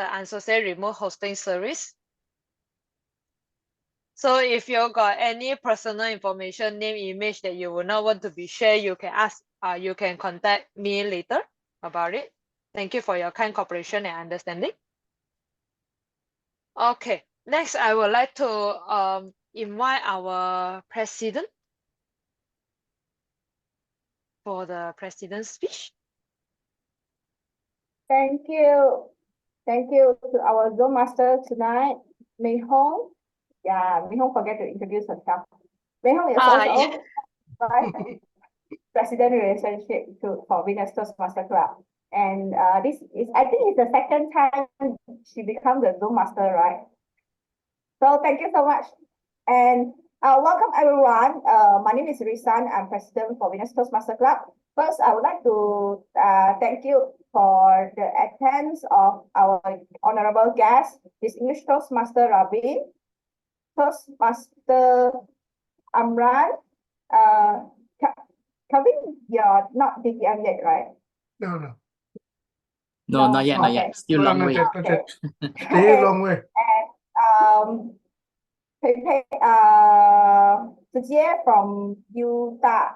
the unassociated remote hosting service. So if you got any personal information, name, image that you would not want to be shared, you can ask, you can contact me later about it. Thank you for your kind cooperation and understanding. Okay, next I would like to invite our president for the president's speech. Thank you. Thank you to our Zoom master tonight, Mei Hong. Yeah, Mei Hong forget to introduce herself. Mei Hong is also President Relationship for Venus Toastmasters Club. And this is, I think it's the second time she becomes the Zoom master, right? So thank you so much. And welcome everyone. My name is Risan. I'm President for Venus Toastmasters Club. First, I would like to thank you for the attendance of our honorable guest, Distinguished Toastmaster Rabin, Toastmaster Amran. Kevin, you're not DPM yet, right? No, not yet, not yet. Still long way. Okay. Still long way. And Zijie from Utah,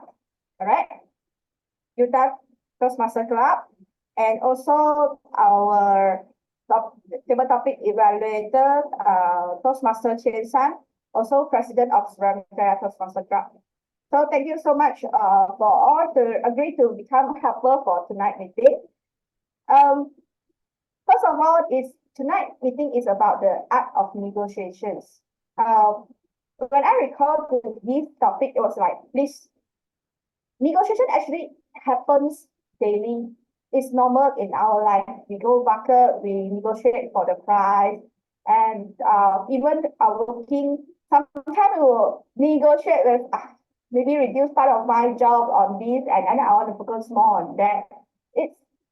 right? Utah Toastmaster Club, and also our table topic evaluator, Toastmaster Chen San, also president of Srilanka Toastmaster Club. So thank you so much for all to agree to become a helper for tonight's meeting. First of all, tonight's meeting is about the art of negotiations. When I recall this topic, it was like, please, negotiation actually happens daily. It's normal in our life. We go market, we negotiate for the price, and even our working, sometimes we will negotiate with maybe reduce part of my job on this, and then I want to focus more on that.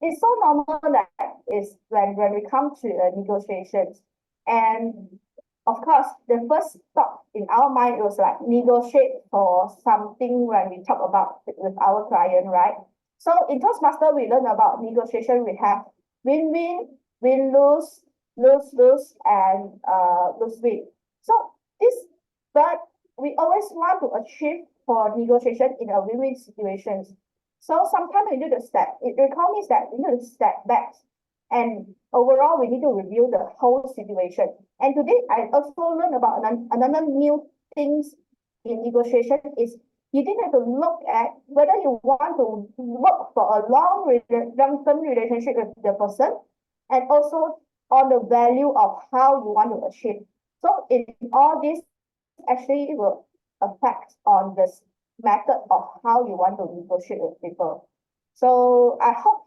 It's so normal that is when we come to negotiations. And of course, the first thought in our mind was like negotiate for something when we talk about it with our client, right? So in Toastmaster, we learn about negotiation. We have win-win, win-lose, lose-lose, and lose-win. So but we always want to achieve for negotiation in a win-win situations. So sometimes we need to it requires that we need to step back, and overall we need to review the whole situation. And today I also learned about another new things in negotiation is you need to look at whether you want to work for a long-term relationship with the person, and also on the value of how you want to achieve. So in all this actually will affect on this method of how you want to negotiate with people. So I hope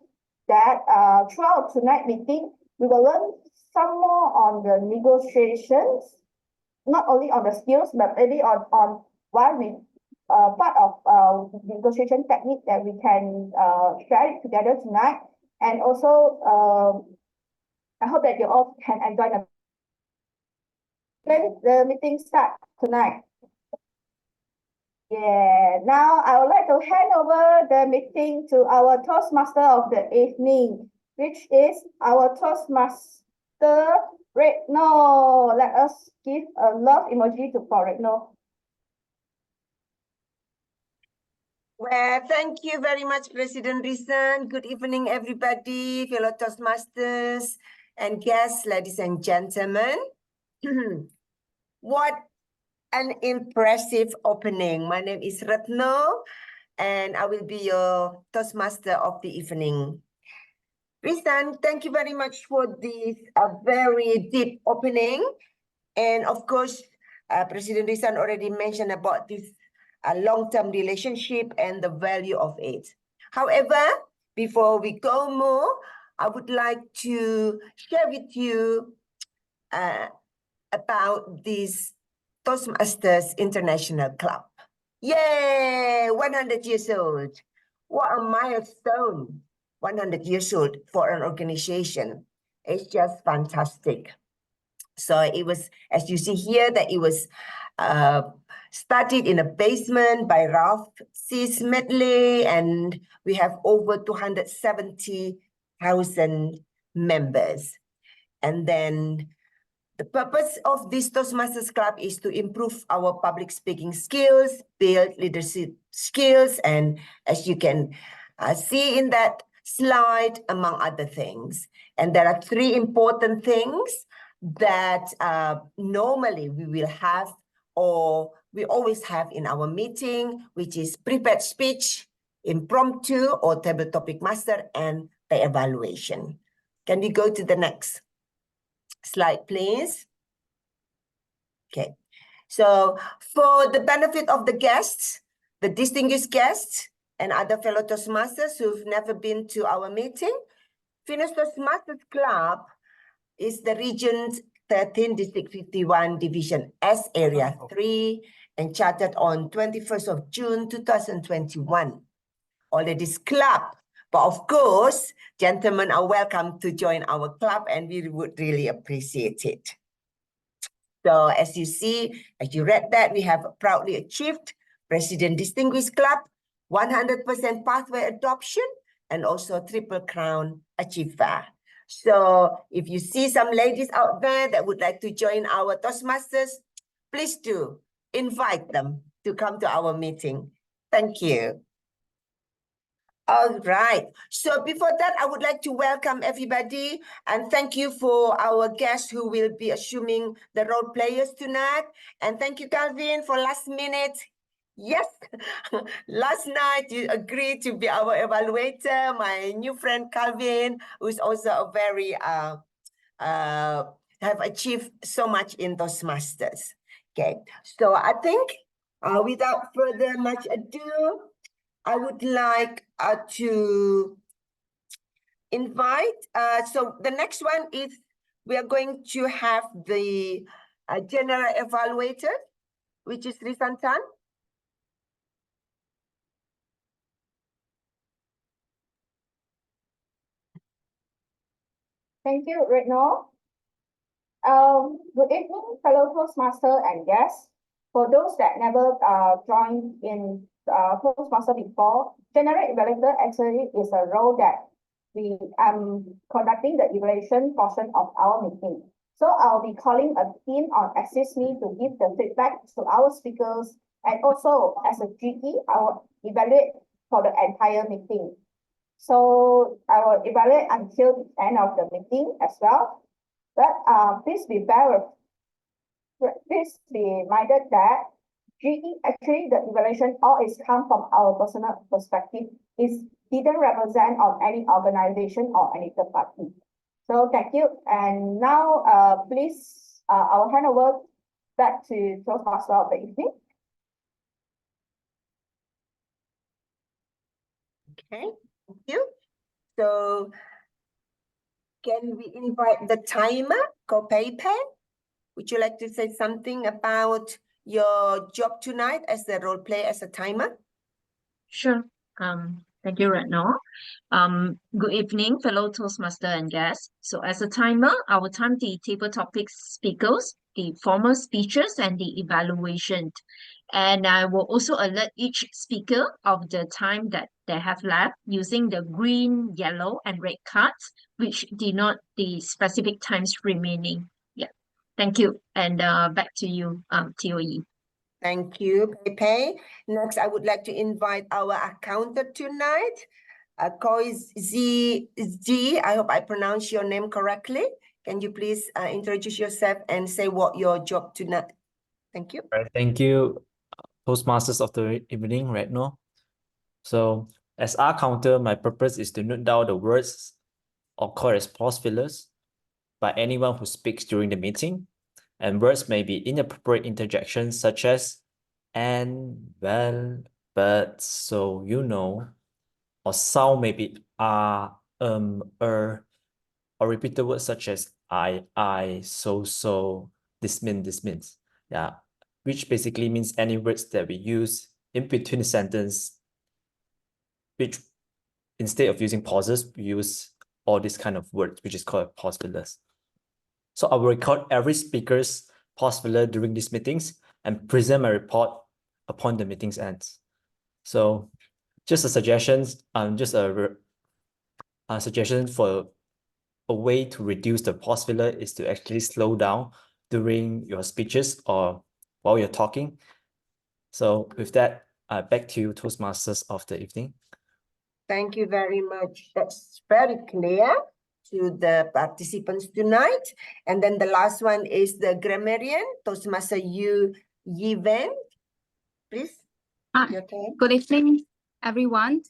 that throughout tonight's meeting, we will learn some more on the negotiations, not only on the skills, but maybe on why we part of negotiation technique that we can share it together tonight. And also, I hope that you all can enjoy the meeting start tonight. Yeah, now I would like to hand over the meeting to our Toastmaster of the evening, which is our Toastmaster Retno. Let us give a love emoji for Retno. Well, thank you very much, President Risan. Good evening, everybody, fellow Toastmasters and guests, ladies and gentlemen. What an impressive opening. My name is Retno, and I will be your Toastmaster of the evening. Risan, thank you very much for this very deep opening. And of course, President Risan already mentioned about this long-term relationship and the value of it. However, before we go more, I would like to share with you about this Toastmasters International Club. Yay! 100 years old. What a milestone. 100 years old for an organization. It's just fantastic. So it was, as you see here, that it was started in a basement by Ralph C. Smedley, and we have over 270,000 members. And then the purpose of this Toastmasters Club is to improve our public speaking skills, build leadership skills, and as you can see in that slide, among other things. And there are three important things that normally we will have, or we always have in our meeting, which is prepared speech, impromptu or table topic master, and the evaluation. Can we go to the next slide, please? Okay, so for the benefit of the guests, the distinguished guests, and other fellow Toastmasters who've never been to our meeting, Finnish Toastmasters Club is the Region 13, District 51, Division S, Area 3, and chartered on 21st of June 2021. Ladies club, but of course, gentlemen are welcome to join our club, and we would really appreciate it. So as you see, as you read that, we have proudly achieved President Distinguished Club, 100% pathway adoption, and also Triple Crown achiever. So if you see some ladies out there that would like to join our Toastmasters, please do invite them to come to our meeting. Thank you. All right. So before that, I would like to welcome everybody and thank you for our guests who will be assuming the role players tonight. And thank you, Calvin, for last minute. Yes, last night you agreed to be our evaluator. My new friend Calvin, who is also a very have achieved so much in Toastmasters. Okay, so I think without further much ado, I would like to invite, so the next one is we are going to have the general evaluator, which is Risantan. Thank you, Retno. Good evening, fellow Toastmaster and guests. For those that never joined in Toastmaster before, General Evaluator actually is a role that we conducting the evaluation portion of our meeting. So I'll be calling a team on assist me to give the feedback to our speakers, and also as a GE, I will evaluate for the entire meeting. So I will evaluate until the end of the meeting as well. But please be reminded that GE actually the evaluation always come from our personal perspective. It didn't represent on any organization or any third party. So thank you. And now please I will hand over back to Toastmaster of the evening. Okay, thank you. So can we invite the timer, Ko Pepe? Would you like to say something about your job tonight as the role play as a timer? Sure. Thank you, Retno. Good evening, fellow Toastmaster and guests. So as a timer, I will time the table topics speakers, the formal speeches, and the evaluation. And I will also alert each speaker of the time that they have left using the green, yellow, and red cards, which denote the specific times remaining. Yeah. Thank you. And back to you, TOE. Thank you, Pepe. Next, I would like to invite our accountant tonight, Koi Z. I hope I pronounced your name correctly. Can you please introduce yourself and say what your job tonight? Thank you. Right, thank you, Toastmasters of the evening, Retno. So, as our counter, my purpose is to note down the words or called as pause fillers by anyone who speaks during the meeting, and words may be inappropriate interjections such as and, well, but, so, you know, or sound may be or repeated words such as I, so, this means. Yeah, which basically means any words that we use in between the sentence, which instead of using pauses, we use all these kind of words, which is called pause fillers. So I will record every speaker's pause filler during these meetings and present my report upon the meeting's ends. So just a suggestion, just a suggestion for a way to reduce the pause filler is to actually slow down during your speeches or while you're talking. So with that, back to you, Toastmasters of the evening. Thank you very much. That's very clear to the participants tonight. And then the last one is the grammarian, Toastmaster Yiven. Please, Hi. your turn. Good evening, everyone.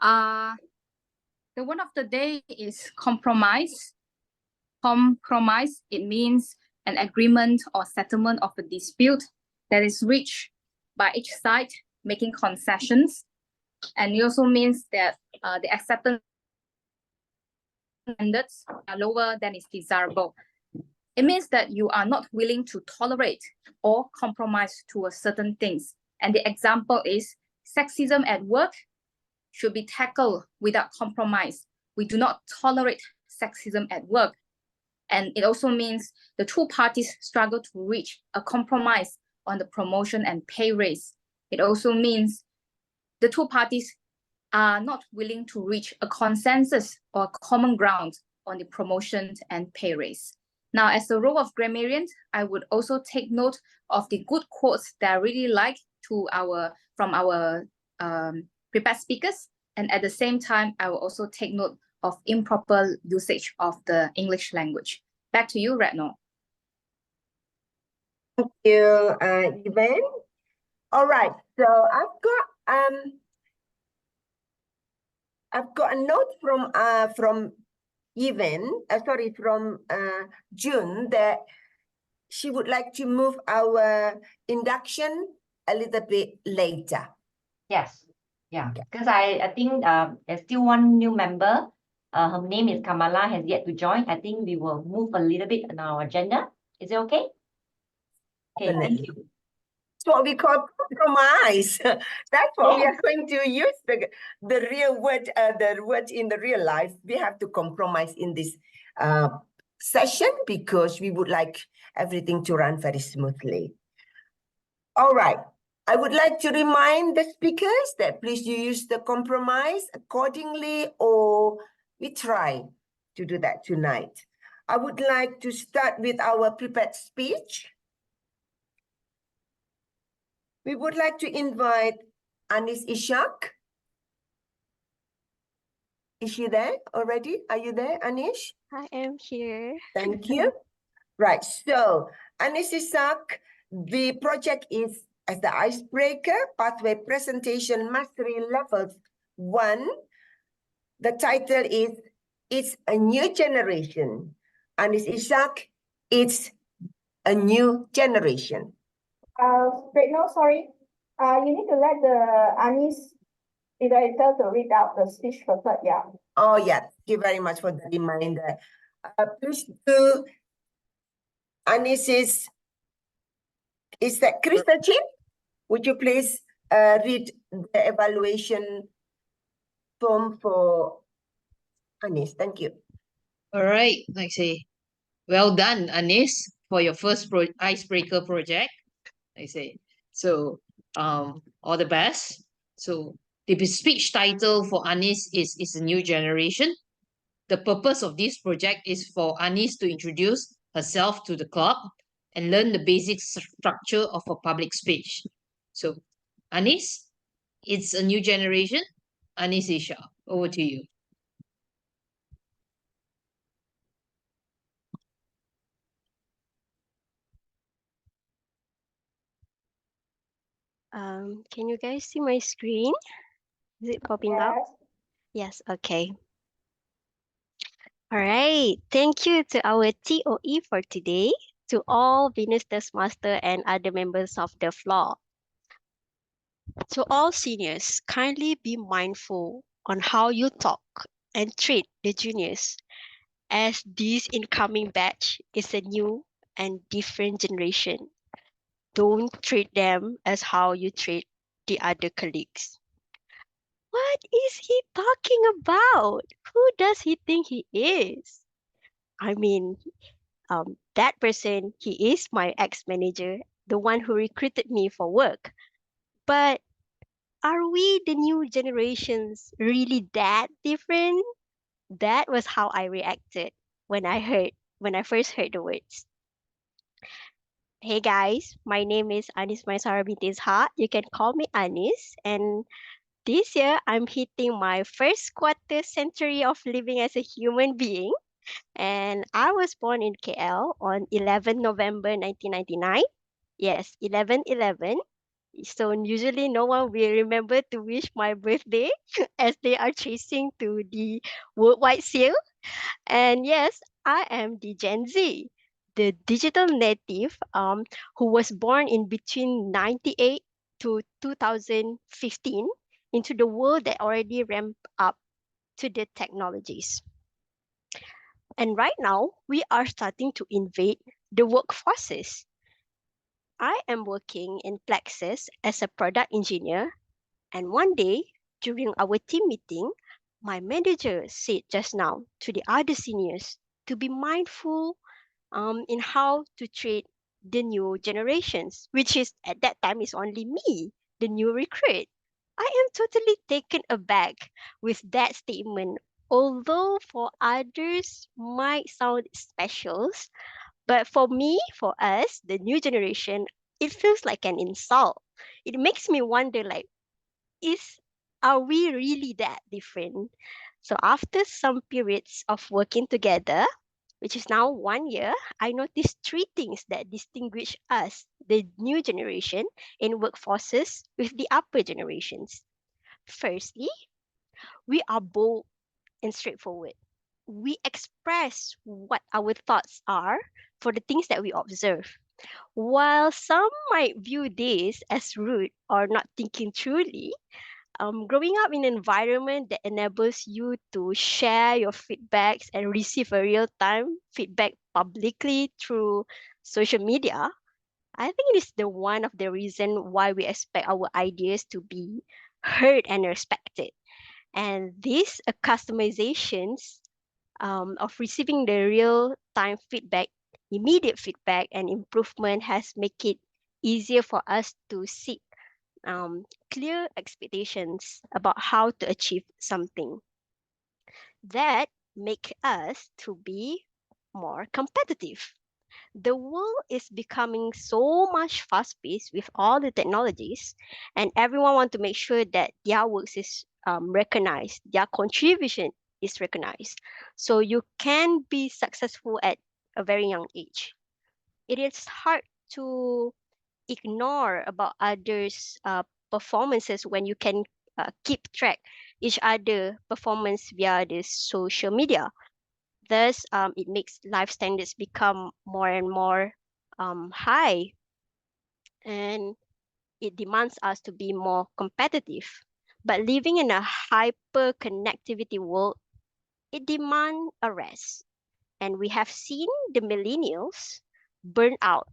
The word of the day is compromise. Compromise, it means an agreement or settlement of a dispute that is reached by each side making concessions. And it also means that the acceptance standards are lower than is desirable. It means that you are not willing to tolerate or compromise to a certain things. And the example is sexism at work should be tackled without compromise. We do not tolerate sexism at work. And it also means the two parties struggle to reach a compromise on the promotion and pay raise. It also means the two parties are not willing to reach a consensus or common ground on the promotion and pay raise. Now, as a role of grammarian, I would also take note of the good quotes that I really like from our prepared speakers. And at the same time, I will also take note of improper usage of the English language. Back to you, Retno. Thank you, Yiven. All right, so I've got a note from June that she would like to move our induction a little bit later. Yes, yeah, because I think there's still one new member. Her name is Kamala, has yet to join. I think we will move a little bit on our agenda. Is it okay? Okay, thank you. That's what we call compromise. That's what we are going to use the real word, the word in the real life. We have to compromise in this session because we would like everything to run very smoothly. All right. I would like to remind the speakers that please you use the compromise accordingly, or we try to do that tonight. I would like to start with our prepared speech. We would like to invite Anis Ishak. Is she there already? Are you there, Anish? I am here. Thank you. Right, so Anis Ishak, the project is as the icebreaker, pathway presentation mastery level 1. The title is It's a New Generation. Anis Ishak, it's a new generation. Wait, no, sorry. You need to let the Anis director to read out the speech first, yeah. Oh, yeah. Thank you very much for the reminder. Please do, Anis is that Krista Chin? Would you please read the evaluation form for Anis? Thank you. All right, I say, well done, Anis, for your first icebreaker project. I say, so all the best. So the speech title for Anis is a new generation. The purpose of this project is for Anis to introduce herself to the club and learn the basic structure of a public speech. So Anis, it's a new generation. Anis Isha, over to you. Can you guys see my screen? Is it popping up? Yes, okay. All right. Thank you to our TOE for today, to all Venus Toastmaster and other members of the floor. To all seniors, kindly be mindful on how you talk and treat the juniors, as this incoming batch is a new and different generation. Don't treat them as how you treat the other colleagues. What is he talking about? Who does he think he is? I mean, that person, he is my ex-manager, the one who recruited me for work. But are we, the new generations, really that different? That was how I reacted when I first heard the words. Hey guys, my name is Anis Maisara binti Ishaq. You can call me Anis, and this year I'm hitting my first quarter century of living as a human being. And I was born in KL on 11 November 1999. Yes, 11/11. So usually no one will remember to wish my birthday as they are chasing to the worldwide sale. And yes, I am the Gen Z, the digital native who was born in between 98 to 2015 into the world that already ramped up to the technologies. And right now, we are starting to invade the workforces. I am working in Plexus as a product engineer, and one day during our team meeting, my manager said just now to the other seniors to be mindful in how to treat the new generations, which is at that time is only me, the new recruit. I am totally taken aback with that statement. Although for others might sound special, but for me, for us, the new generation, it feels like an insult. It makes me wonder like, is are we really that different? So after some periods of working together, which is now 1 year, I noticed three things that distinguish us, the new generation, in workforces with the upper generations. Firstly, we are bold and straightforward. We express what our thoughts are for the things that we observe. While some might view this as rude or not thinking truly, growing up in an environment that enables you to share your feedbacks and receive a real-time feedback publicly through social media, I think it is the one of the reason why we expect our ideas to be heard and respected. And these customizations of receiving the real-time feedback, immediate feedback and improvement has make it easier for us to seek clear expectations about how to achieve something that make us to be more competitive. The world is becoming so much fast-paced with all the technologies, and everyone want to make sure that their works is recognized, their contribution is recognized. So you can be successful at a very young age. It is hard to ignore about others' performances when you can keep track each other performance via the social media. Thus, it makes life standards become more and more high, and it demands us to be more competitive. But living in a hyper connectivity world, it demands a rest. And we have seen the millennials burn out,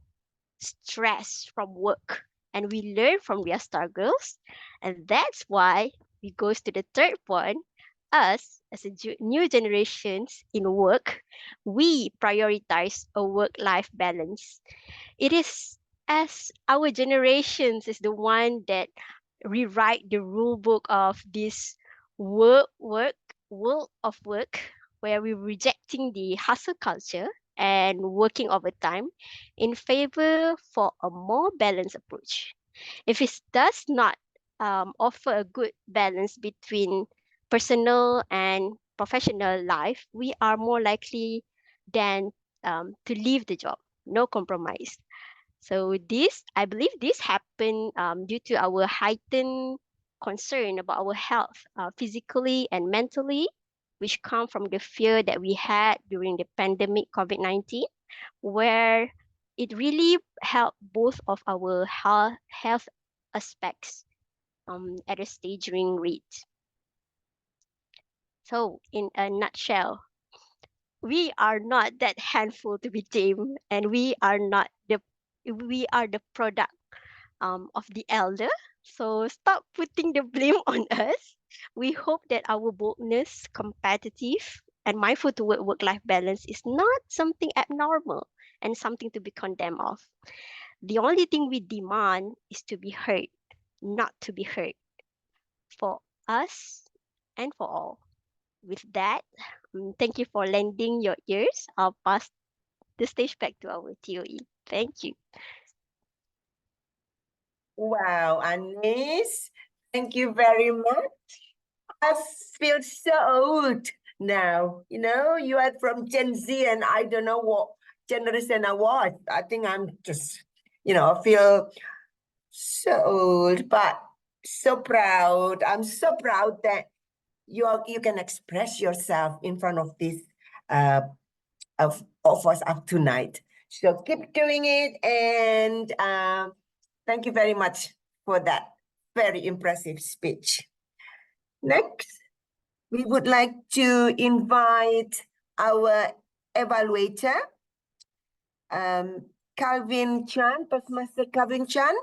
stress from work, and we learn from their struggles. And that's why we goes to the third point. Us as a new generations in work, we prioritize a work-life balance. It is as our generations is the one that rewrite the rule book of this world of work, where we're rejecting the hustle culture and working overtime in favor for a more balanced approach. If it does not offer a good balance between personal and professional life, we are more likely than to leave the job. No compromise. So this, I believe this happened due to our heightened concern about our health, physically and mentally, which come from the fear that we had during the pandemic COVID-19, where it really helped both of our health aspects at a staggering rate. So in a nutshell, we are not that handful to be tamed, and we are the product of the elder. So stop putting the blame on us. We hope that our boldness, competitive, and mindful toward work-life balance is not something abnormal and something to be condemned of. The only thing we demand is to be heard, not to be hurt, for us and for all. with that, thank you for lending your ears. I'll pass the stage back to our TOE. Thank you. Wow, Anis, thank you very much. I feel so old now. You know, you are from Gen Z and I don't know what generation I was. I think I'm just, I feel so old, but so proud. I'm so proud that you can express yourself in front of this of us up tonight. So keep doing it, and thank you very much for that very impressive speech. Next, we would like to invite our evaluator, Calvin Chan, Toastmaster Calvin Chan,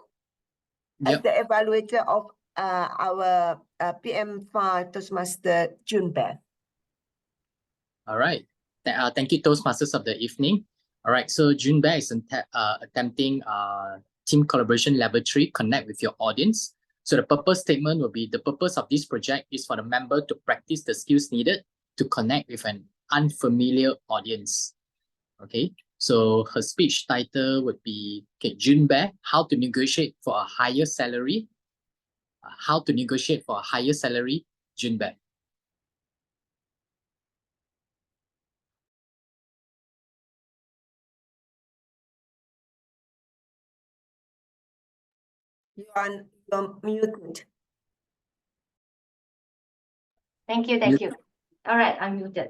as Yep. the evaluator of our PM5 Toastmaster Junbeth. All right. Thank you, Toastmasters of the evening. All right. So Junbei is attempting team collaboration level 3, connect with your audience. So the purpose statement will be the purpose of this project is for the member to practice the skills needed to connect with an unfamiliar audience. Okay. So her speech title would be, okay, Junbei, how to negotiate for a higher salary. How to negotiate for a higher salary, Junbei. You're muted. Thank you, thank you. All right, I'm muted.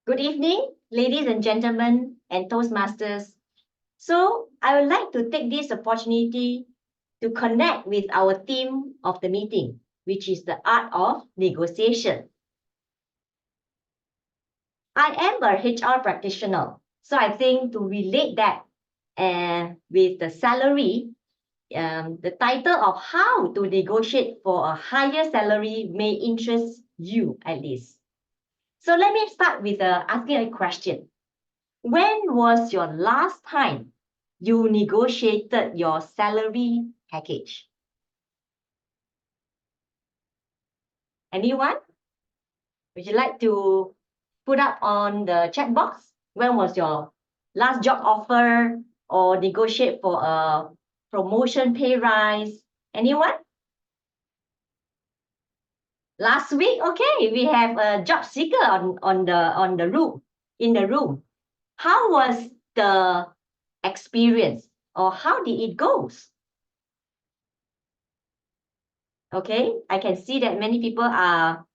Good evening, ladies and gentlemen, and Toastmasters. So I would like to take this opportunity to connect with our theme of the meeting, which is the art of negotiation. I am a HR practitioner, so I think to relate that with the salary, the title of how to negotiate for a higher salary may interest you at least. So let me start with asking a question. When was your last time you negotiated your salary package? Anyone? Would you like to put up on the chat box? When was your last job offer or negotiate for a promotion pay rise? Anyone? Last week, okay, we have a job seeker in the room. How was the experience or how did it go? Okay, I can see that many people are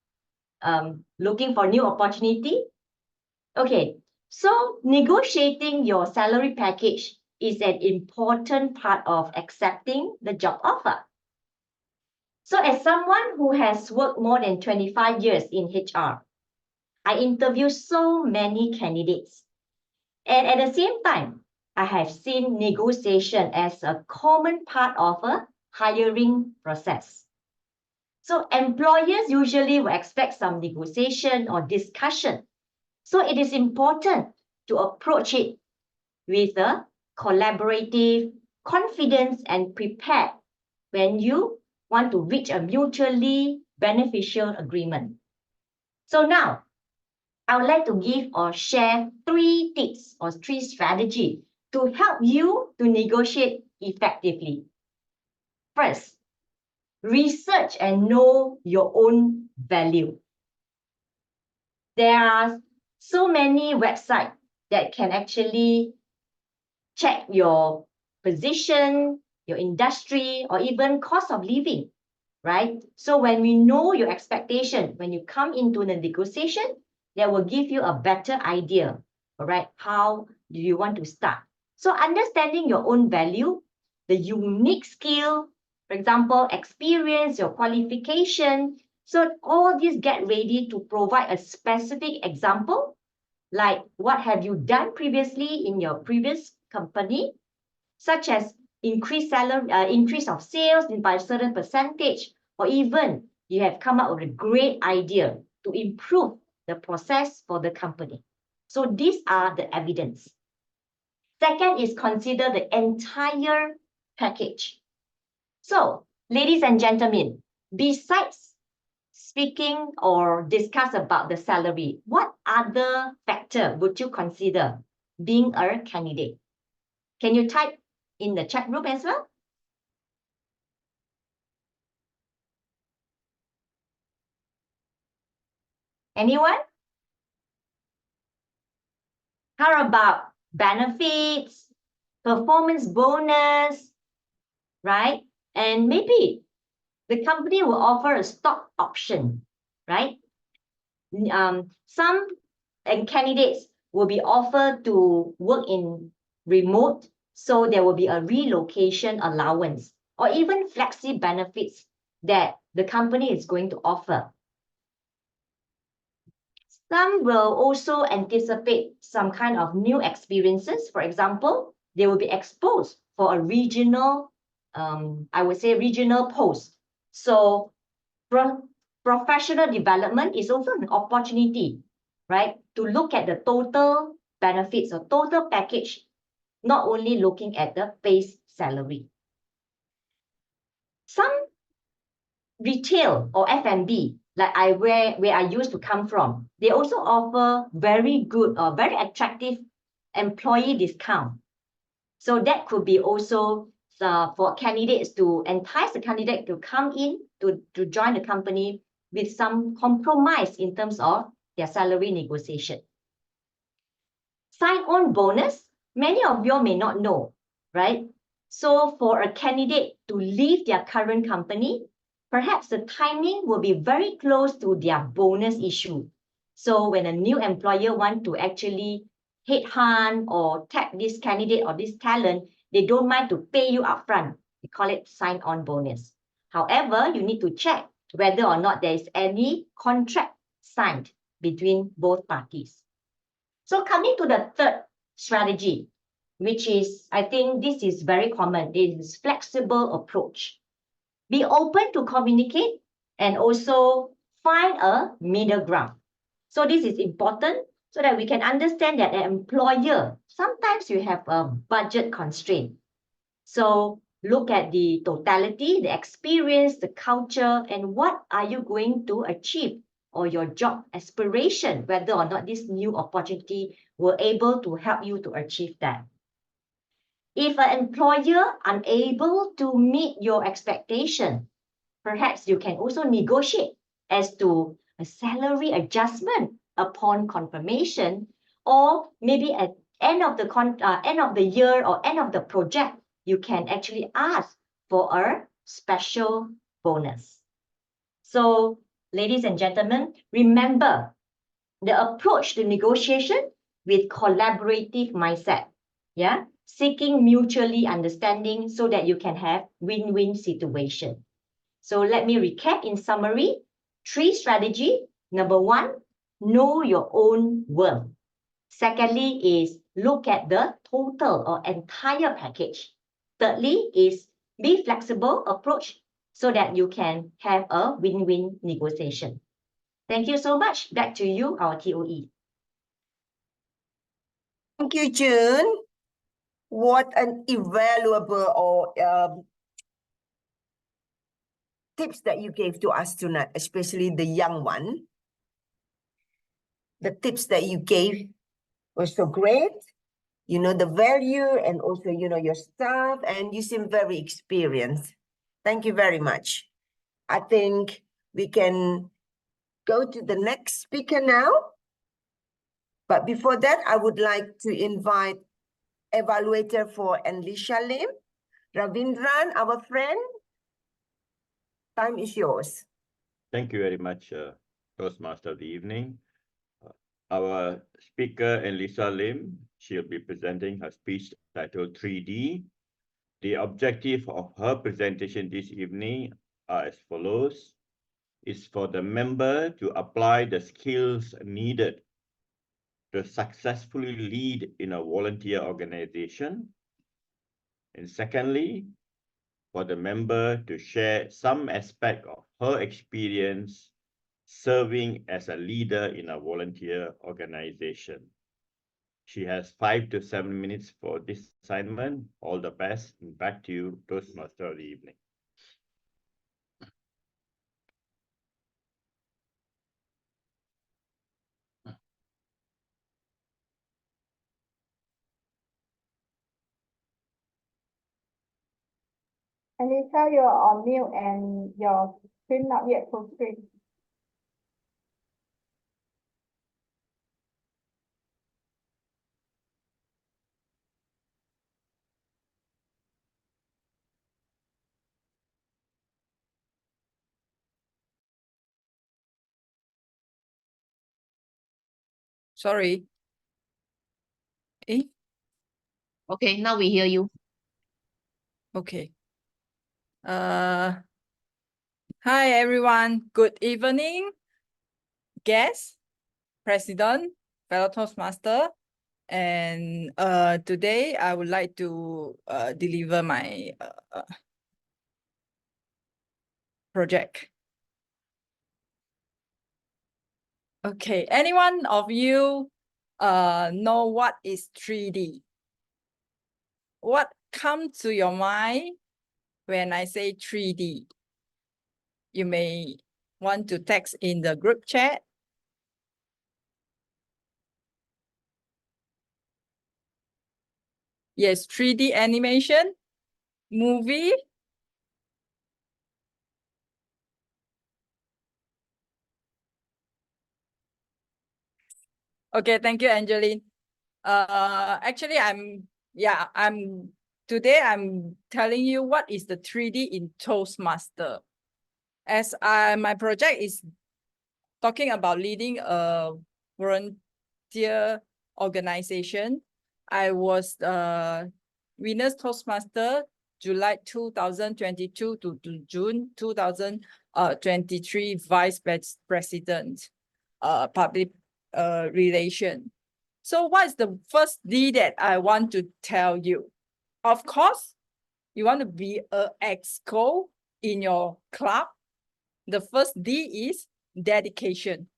looking for new opportunity. Okay, so negotiating your salary package is an important part of accepting the job offer. So as someone who has worked more than 25 years in HR, I interview so many candidates. And at the same time, I have seen negotiation as a common part of a hiring process. So employers usually will expect some negotiation or discussion. So it is important to approach it with a collaborative, confidence, and prepared when you want to reach a mutually beneficial agreement. So now, I would like to give or share 3 tips or 3 strategies to help you to negotiate effectively. First, research and know your own value. There are so many websites that can actually check your position, your industry, or even cost of living, right? So when we know your expectation, when you come into the negotiation, that will give you a better idea, all right? How do you want to start? So understanding your own value, the unique skill, for example, experience, your qualification. So all these get ready to provide a specific example, like what have you done previously in your previous company, such as increase of sales by a certain percentage, or even you have come up with a great idea to improve the process for the company. So these are the evidence. Second is consider the entire package. So, ladies and gentlemen, besides speaking or discuss about the salary, what other factor would you consider being a candidate? Can you type in the chat room as well? Anyone? How about benefits, performance bonus, right? And maybe the company will offer a stock option, right? Some candidates will be offered to work in remote, so there will be a relocation allowance or even flexi benefits that the company is going to offer. Some will also anticipate some kind of new experiences. For example, they will be exposed for a regional, I would say regional post. So professional development is also an opportunity, right? To look at the total benefits or total package, not only looking at the base salary. Some retail or F&B, like where I used to come from, they also offer very good or very attractive employee discount. So that could be also for candidates to entice the candidate to come in to join the company with some compromise in terms of their salary negotiation. Sign-on bonus, many of you may not know, right? So for a candidate to leave their current company, perhaps the timing will be very close to their bonus issue. So when a new employer wants to actually headhunt or tap this candidate or this talent, they don't mind to pay you upfront. We call it sign-on bonus. However, you need to check whether or not there is any contract signed between both parties. So coming to the third strategy, which is, I think this is very common, it is flexible approach. Be open to communicate and also find a middle ground. So this is important so that we can understand that an employer, sometimes you have a budget constraint. So look at the totality, the experience, the culture, and what are you going to achieve or your job aspiration, whether or not this new opportunity will able to help you to achieve that. If an employer unable to meet your expectation, perhaps you can also negotiate as to a salary adjustment upon confirmation, or maybe at end of the year or end of the project, you can actually ask for a special bonus. So, ladies and gentlemen, remember the approach to negotiation with collaborative mindset, yeah, seeking mutually understanding so that you can have win-win situation. So let me recap in summary, 3 strategy. Number 1, know your own worth. Secondly is look at the total or entire package. Thirdly is be flexible approach so that you can have a win-win negotiation. Thank you so much. Back to you, our TOE. Thank you, June. What an invaluable or tips that you gave to us tonight, especially the young one. The tips that you gave were so great. You know the value and also you know your staff, and you seem very experienced. Thank you very much. I think we can go to the next speaker now. But before that, I would like to invite evaluator for Malaysia Lim, Ravindran, our friend. Time is yours. Thank you very much, Toastmaster of the evening. Our speaker, Lisa Lim, she'll be presenting her speech titled 3D. The objective of her presentation this evening are as follows. Is for the member to apply the skills needed to successfully lead in a volunteer organization. And secondly, for the member to share some aspect of her experience serving as a leader in a volunteer organization. She has 5 to 7 minutes for this assignment. All the best, and back to you, Toastmaster of the evening. Anissa, you're on mute and your screen not yet full screen. Sorry. Okay, now we hear you. Okay. Hi everyone. Good evening, guests, president, fellow Toastmaster. And today I would like to deliver my project. Okay, anyone of you know what is 3D? What comes to your mind when I say 3D? You may want to text in the group chat. Yes, 3D animation, movie. Okay, thank you, Angeline. Actually, today I'm telling you what is the 3D in Toastmaster. As my project is talking about leading a volunteer organization. I was Winners Toastmaster July 2022 to June 2023 Vice President Public Relation. So what is the first D that I want to tell you? Of course, you want to be an exco in your club. The first D is dedication.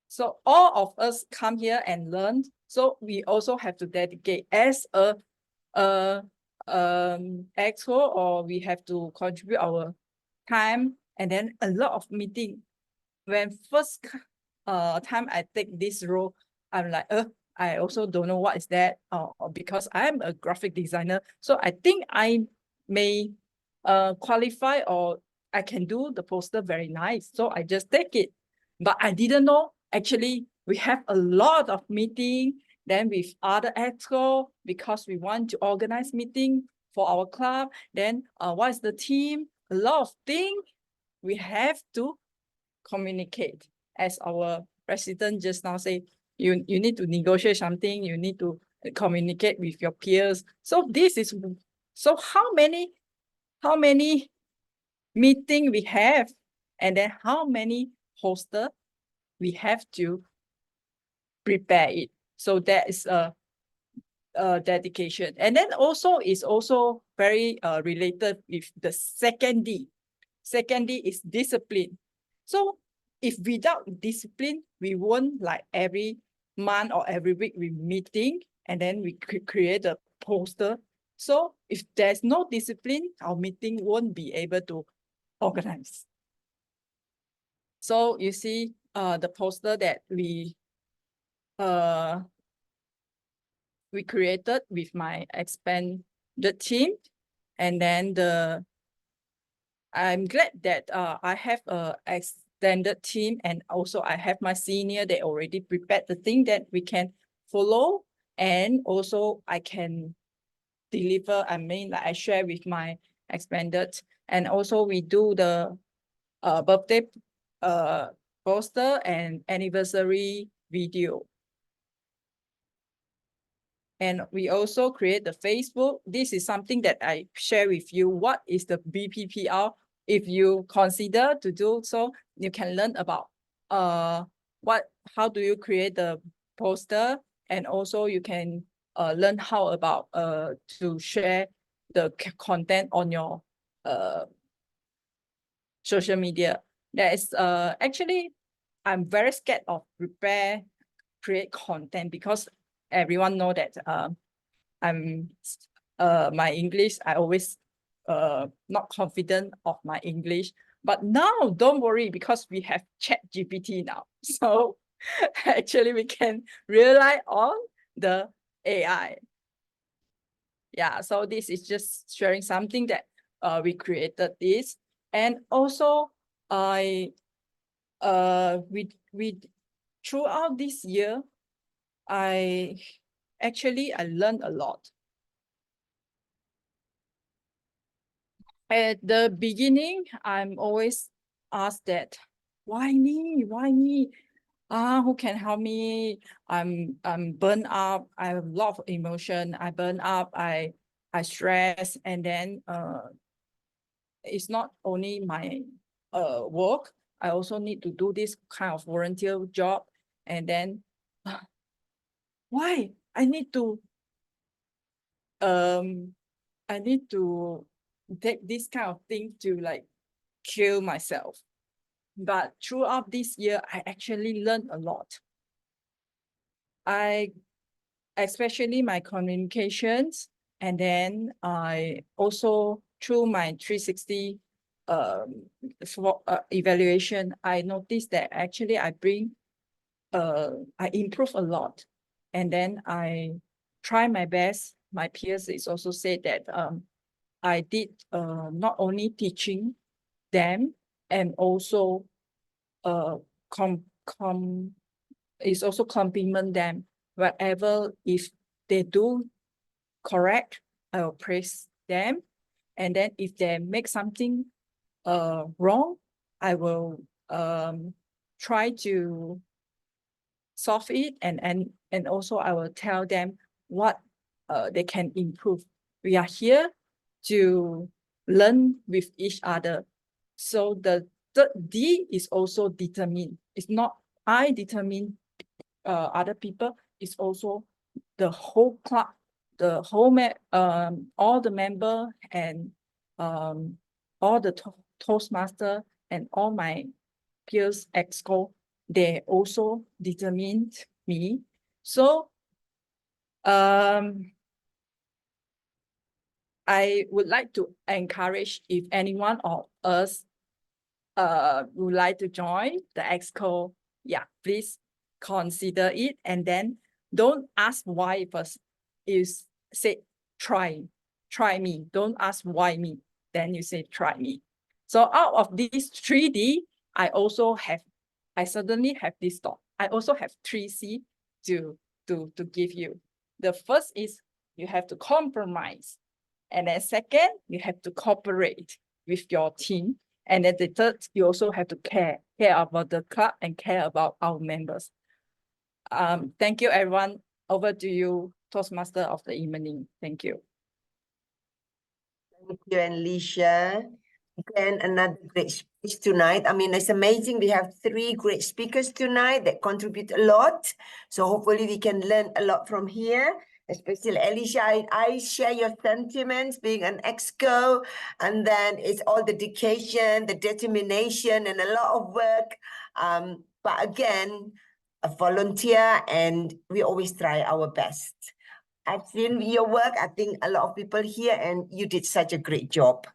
So all of us come here and learn. So we also have to dedicate as a exco, or we have to contribute our time, and then a lot of meeting. When first time I take this role, I'm like, I also don't know what is that, because I'm a graphic designer. So I think I may qualify, or I can do the poster very nice. So I just take it. But I didn't know, actually, we have a lot of meeting then with other exco, because we want to organize meeting for our club. Then what is the team? A lot of things we have to communicate. As our president just now say, you need to negotiate something, you need to communicate with your peers. So this is, so how many meeting we have, and then how many poster we have to prepare it. So that is a dedication. And then also is also very related with the second D. Second D is discipline. So if without discipline, we won't, like every month or every week we meeting, and then we create a poster. So if there's no discipline, our meeting won't be able to organize. So you see the poster that we created with my expanded team. And then I'm glad that I have a extended team, and also I have my senior, they already prepared the thing that we can follow, and also I can deliver. I mean, like I share with my expanded, and also we do the birthday poster and anniversary video. And we also create the Facebook. This is something that I share with you. What is the BPPR? If you consider to do so, you can learn about how do you create the poster, and also you can learn how about to share the content on your social media. That is actually, I'm very scared of create content, because everyone know that I'm my English, I always not confident of my English. But now don't worry, because we have ChatGPT now. So actually we can rely on the AI. Yeah, so this is just sharing something that we created this. And also we throughout this year, I learned a lot. At the beginning, I'm always asked that, why me? Why me? Who can help me? I'm burned up. I have a lot of emotion. I burn up. I stress, and then it's not only my work. I also need to do this kind of volunteer job, and then why I need to take this kind of thing to like kill myself. But throughout this year, I actually learned a lot. Especially my communications, and then I also through my 360 evaluation, I noticed that actually I improve a lot, and then I try my best. My peers is also said that I did not only teaching them, and also is also compliment them. Whatever, if they do correct, I will praise them. And then if they make something wrong, I will try to solve it, and also I will tell them what they can improve. We are here to learn with each other. So the third D is also determine. It's not I determine other people, it's also the whole club, the whole all the member, and all the Toastmaster and all my peers exco, they also determined me. So I would like to encourage, if anyone of us would like to join the exco, yeah, please consider it, and then don't ask why first. You say try me. Don't ask why me. Then you say try me. So out of these 3D, I certainly have this thought. I also have 3C to give you. The first is you have to compromise. And then second, you have to cooperate with your team. And then the third, you also have to care about the club and care about our members. Thank you, everyone. Over to you, Toastmaster of the evening. Thank you. Thank you, Alicia. Again, another great speech tonight. I mean, it's amazing. We have 3 great speakers tonight that contribute a lot. So hopefully we can learn a lot from here. Especially Alicia, I share your sentiments being an exco, and then it's all the dedication, the determination, and a lot of work. But again, a volunteer, and we always try our best. I've seen your work. I think a lot of people here, and you did such a great job.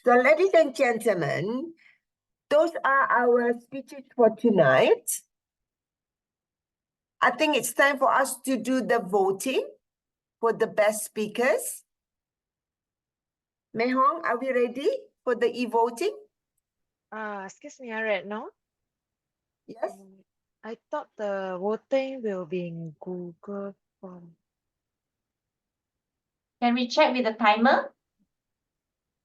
So ladies and gentlemen, those are our speeches for tonight. I think it's time for us to do the voting for the best speakers. Mei Hong, are we ready for the e-voting? Excuse me, right now. Yes. I thought the voting will be in Google Form. Can we check with the timer?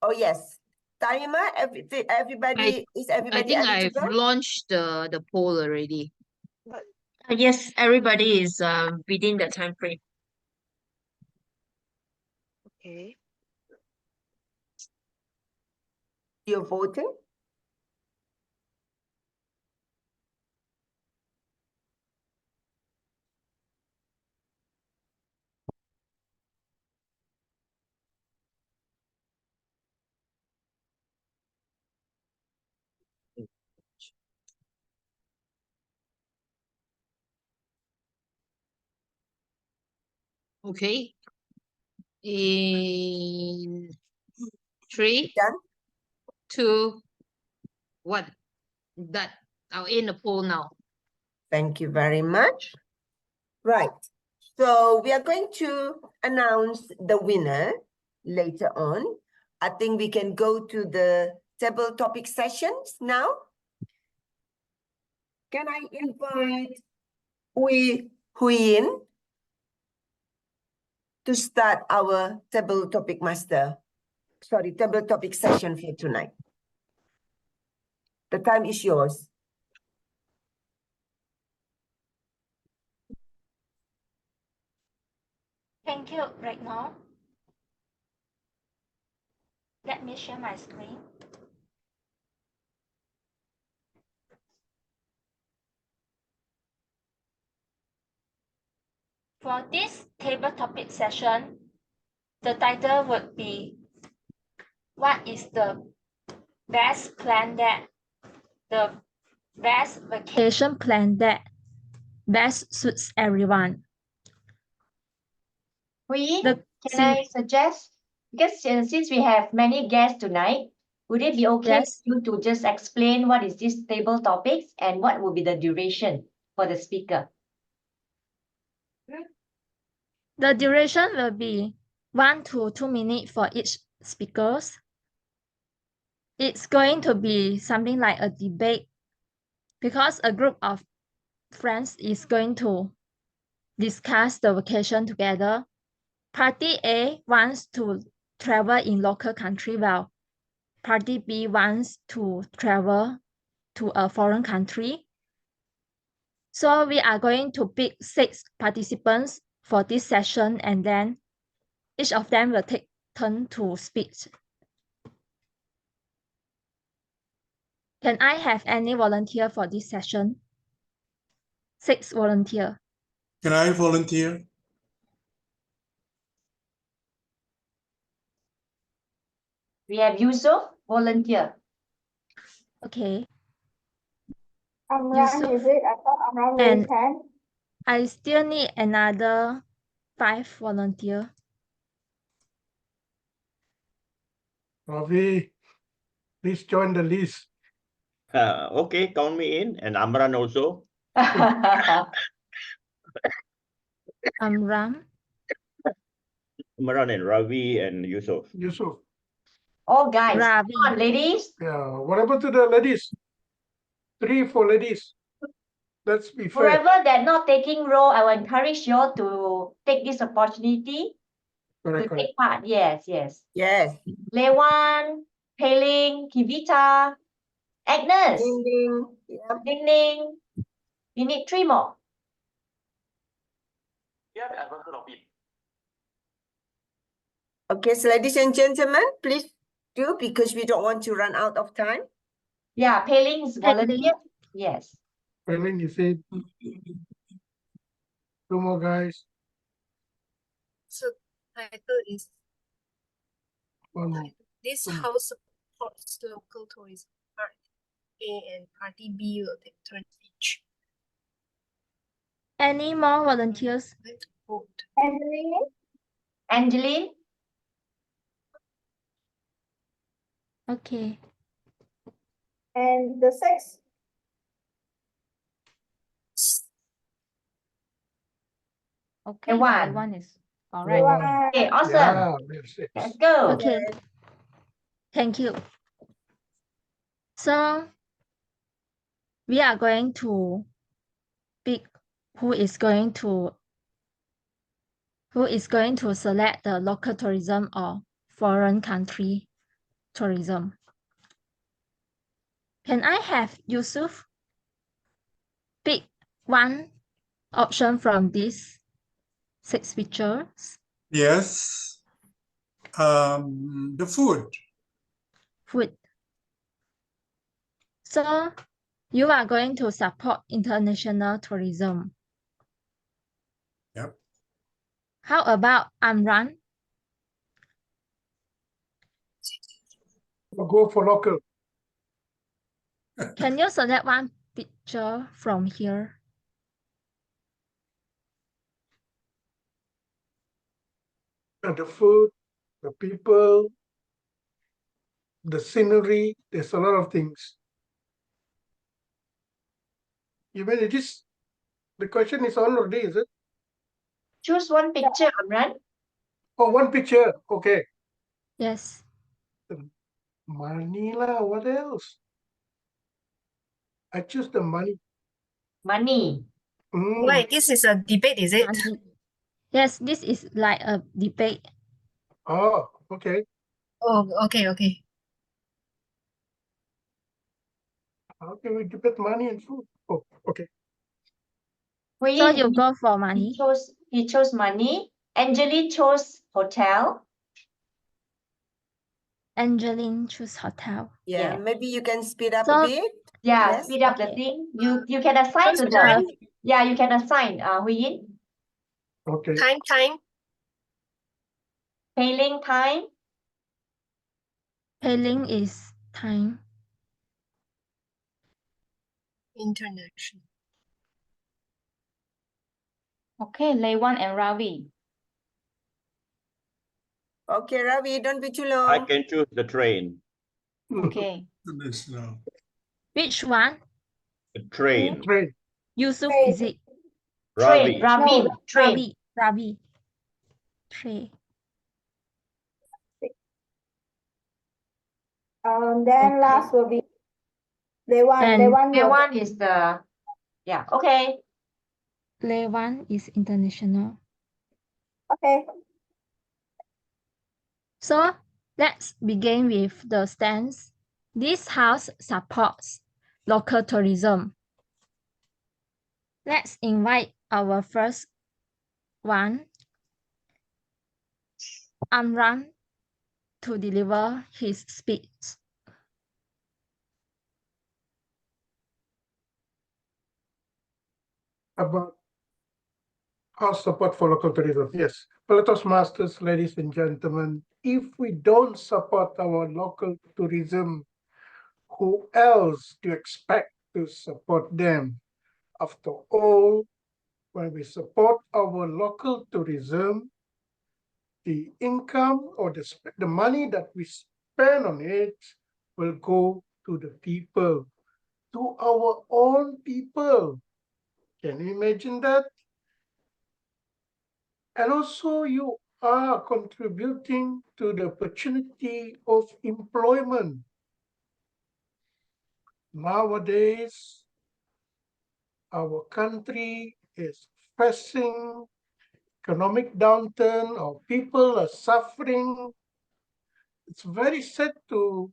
Oh yes. Timer, everybody, is everybody I think I've eligible? launched the poll already. But Yes, everybody is within the time frame. okay. You're voting? Okay. In 3, Done. 2, 1. That I'll end the poll now. Thank you very much. Right. So we are going to announce the winner later on. I think we can go to the table topic sessions now. Can I invite Huyin to start our table topic table topic session for tonight? The time is yours. Thank you, right now. Let me share my screen. For this table topic session, the title would be, what is the best plan that the best vacation plan that best suits everyone? Can I suggest, because since we have many guests tonight, would it be okay Yes. for you to just explain what is this table topics and what will be the duration for the speaker? The duration will be 1 to 2 minutes for each speakers. It's going to be something like a debate because a group of friends is going to discuss the vacation together. Party A wants to travel in local country, while Party B wants to travel to a foreign country. So we are going to pick 6 participants for this session, and then each of them will take turn to speak. Can I have any volunteer for this session? 6 volunteer. Can I volunteer? We have Yusuf, volunteer. Okay. Amran, is it? I thought Amran raised And hand. I still need another 5 volunteer. Ravi, please join the list. Okay, count me in, and Amran also. Amram. Amran and Ravi and Yusuf. Yusuf. Oh, guys, Ravi. come on, ladies. Yeah. What happened to the ladies? 3 for ladies. Let's be fair. Whoever that not taking role, I will encourage you all to take this opportunity Correct, to correct. take part. Yes, yes. Yes. Lewan, Pei-Ling, Kivita, Agnes, Ding ding. Yep. Ding Ding. We need 3 more. Okay, so ladies and gentlemen, please do, because we don't want to run out of time. Yeah, Pei-Ling is Pei-Ling. volunteer. Yes. Pei-Ling, you said 2 more guys. So title is 1 more. This 2 more. house supports local tourism. Party A and Party B will take turns each. Any more volunteers? Let's vote. Angeline? Angeline, Okay. And the 6? Okay. Lewan. Everyone is all right. Wow. Okay, awesome. Yeah, we have 6. Let's go. Okay. Thank you. So we are going to pick who is going to select the local tourism or foreign country tourism. Can I have Yusuf pick one option from these 6 pictures? Yes. The food. Food. So you are going to support international tourism. Yep. How about Amran? We'll go for local. Can you select one picture from here? The food, the people, the scenery, there's a lot of things. Even it is, the question is on already, is it? Choose one picture, Amran. Oh, one picture. Okay. Yes. Money lah, what else? I choose the money. Money. Why? This is a debate, is it? Money. Yes, this is like a debate. Oh, okay. Oh, okay, okay. How can we debate money and food? Oh, okay. Hui So Yin, you go for he money. chose money. Angeline chose hotel. Angeline choose hotel. Yeah, Yeah. maybe you can speed up a So bit. Yeah, Yes. speed up the okay. thing. You can assign So to the you can assign Hui Yin. Okay. Time. Pei Ling time. Paying is time. International. Okay, Lei Wan and Ravi. Okay, Ravi, don't be too long. I can choose the train. Okay. Goodness, no. Which one? The train. Train. Yusuf, is it? Train. Ravi. Ravi. No. Train. Ravi. Train. Then Okay. last will be Lewan. And Lewan will One is the okay. Lewan is international. okay. So let's begin with the stance. This house supports local tourism. Let's invite our first one, Amran, to deliver his speech. About our support for local tourism. Yes. Fellow Toastmasters, ladies and gentlemen, if we don't support our local tourism, who else do you expect to support them? After all, when we support our local tourism, the income or the money that we spend on it will go to the people, to our own people. Can you imagine that? And also you are contributing to the opportunity of employment. Nowadays, our country is facing economic downturn, or people are suffering. It's very sad to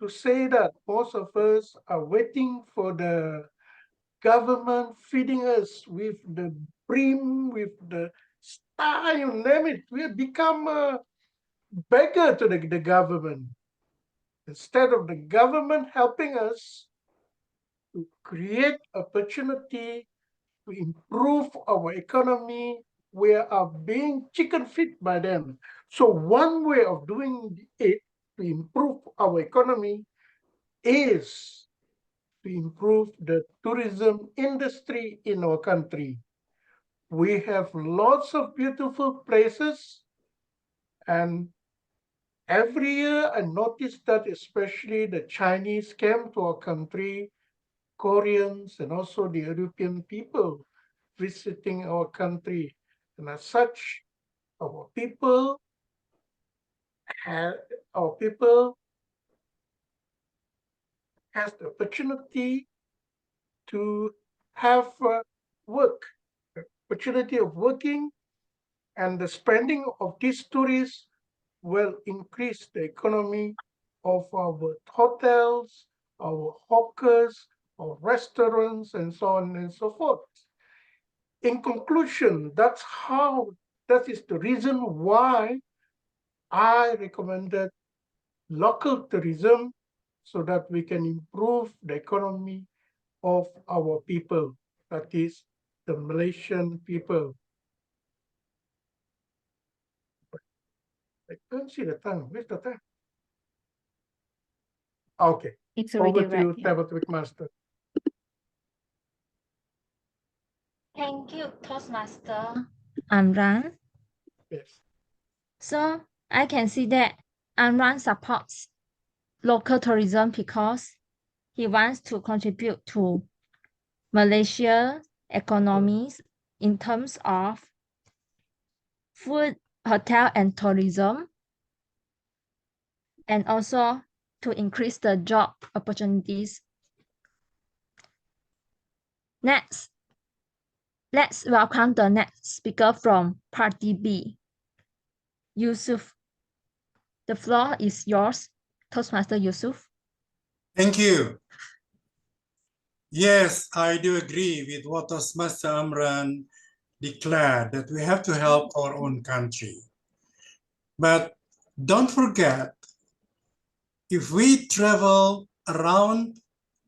say that most of us are waiting for the government feeding us with the brim, with the star, you name it. We have become a beggar to the government. Instead of the government helping us to create opportunity to improve our economy, we are being chicken feed by them. So one way of doing it to improve our economy is to improve the tourism industry in our country. We have lots of beautiful places, and every year I noticed that especially the Chinese came to our country, Koreans, and also the European people visiting our country. And as such, our people has the opportunity to have work, opportunity of working, and the spending of these tourists will increase the economy of our hotels, our hawkers, our restaurants, and so on and so forth. In conclusion, that is the reason why I recommended local tourism, so that we can improve the economy of our people, that is the Malaysian people. I can't see the time. Where's the time? Okay. It's Over already to you, read. Yeah. Tabitha Master. Thank you, Toastmaster Amran. Yes. So I can see that Amran supports local tourism because he wants to contribute to Malaysia economies in terms of food, hotel, and tourism, and also to increase the job opportunities. Next, let's welcome the next speaker from Party B. Yusuf, the floor is yours, Toastmaster Yusuf. Thank you. Yes, I do agree with what Toastmaster Amran declared, that we have to help our own country. But don't forget, if we travel around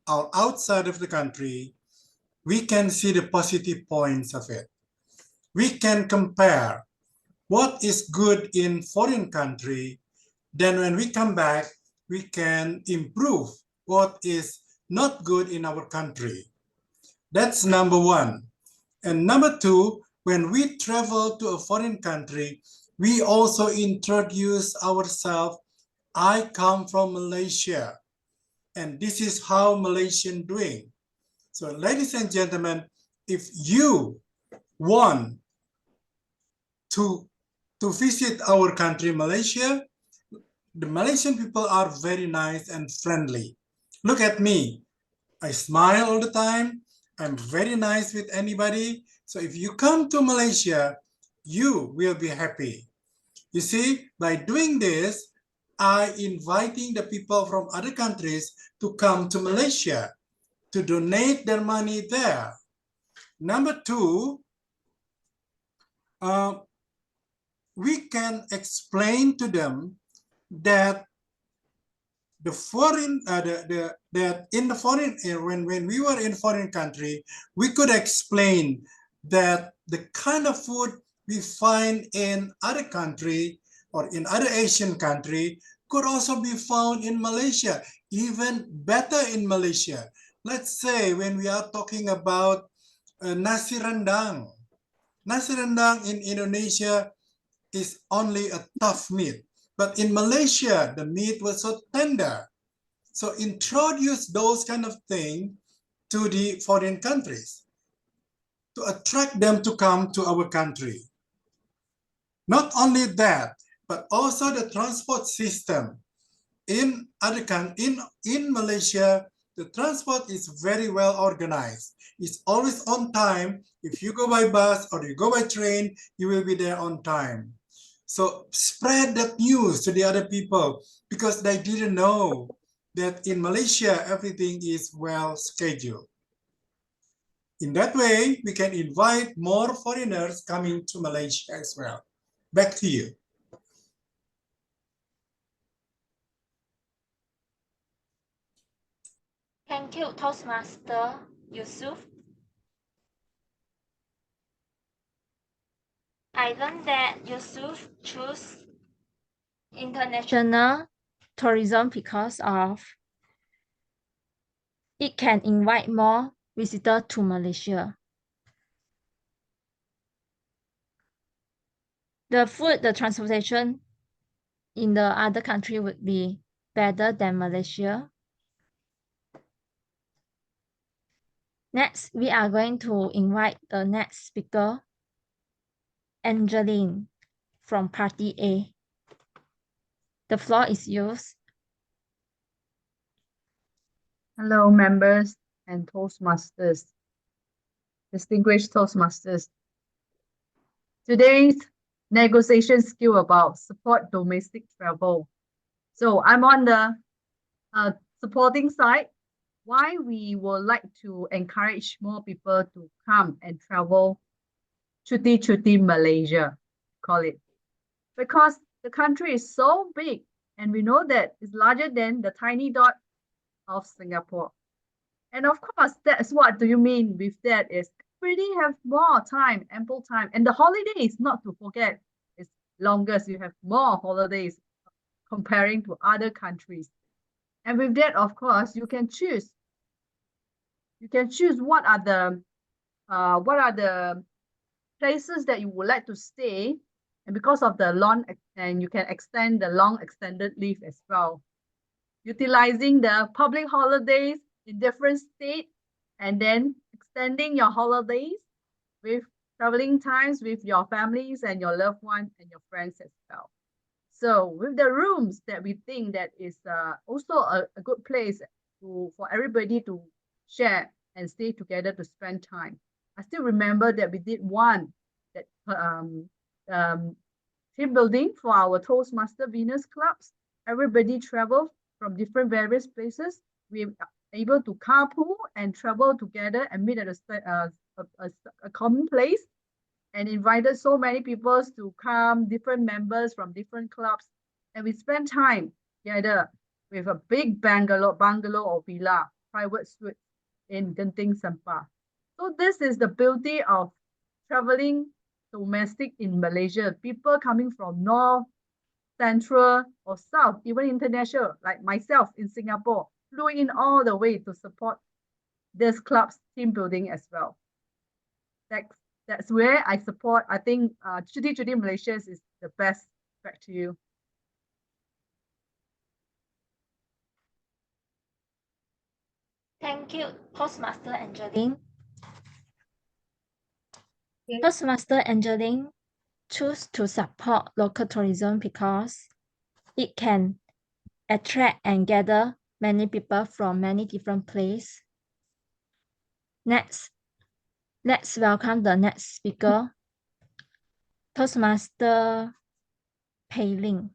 or outside of the country, we can see the positive points of it. We can compare what is good in foreign country. Then when we come back, we can improve what is not good in our country. That's number one. And number two, when we travel to a foreign country, we also introduce ourselves. I come from Malaysia, and this is how Malaysian doing. So ladies and gentlemen, if you want to visit our country, Malaysia, the Malaysian people are very nice and friendly. Look at me. I smile all the time. I'm very nice with anybody. So if you come to Malaysia, you will be happy. You see, by doing this, I inviting the people from other countries to come to Malaysia to donate their money there. Number two, we can explain to them that the foreign that in the foreign when we were in foreign country, we could explain that the kind of food we find in other country or in other Asian country could also be found in Malaysia, even better in Malaysia. Let's say when we are talking about nasi rendang. Nasi rendang in Indonesia is only a tough meat. But in Malaysia, the meat was so tender. So introduce those kind of things to the foreign countries to attract them to come to our country. Not only that, but also the transport system. In Malaysia, the transport is very well organized. It's always on time. If you go by bus or you go by train, you will be there on time. So spread that news to the other people because they didn't know that in Malaysia, everything is well scheduled. In that way, we can invite more foreigners coming to Malaysia as well. Back to you. Thank you, Toastmaster Yusuf. I learned that Yusuf chose international tourism because of it can invite more visitors to Malaysia. The food, the transportation in the other country would be better than Malaysia. Next, we are going to invite the next speaker, Angeline from Party A. The floor is yours. Hello, members and Toastmasters, distinguished Toastmasters. Today's negotiation skill about support domestic travel. So I'm on the supporting side. Why we would like to encourage more people to come and travel cuti Malaysia, call it. Because the country is so big and we know that it's larger than the tiny dot of Singapore. And of course, that's what do you mean with that is really have more time, ample time. And the holidays, not to forget, is longer. So you have more holidays comparing to other countries. And with that, of course, you can choose. You can choose what are the places that you would like to stay. And because of the long, and you can extend the long extended leave as well. Utilizing the public holidays in different states and then extending your holidays with traveling times with your families and your loved ones and your friends as well. So with the rooms that we think that is also a good place for everybody to share and stay together to spend time. I still remember that we did one that team building for our Toastmaster Venus clubs. Everybody traveled from different various places. We were able to carpool and travel together and meet at a common place, and invited so many people to come, different members from different clubs, and we spent time together with a big bungalow or villa, private suite in Genting Sampah. So this is the beauty of traveling domestic in Malaysia. People coming from north, central, or south, even international, like myself in Singapore, flew in all the way to support this club's team building as well. That's where I support. I think Cuti Malaysia is the best. Back to you. Thank you, Toastmaster Angeline. Toastmaster Angeline choose to support local tourism because it can attract and gather many people from many different places. Next, let's welcome the next speaker, Toastmaster Pei Ling.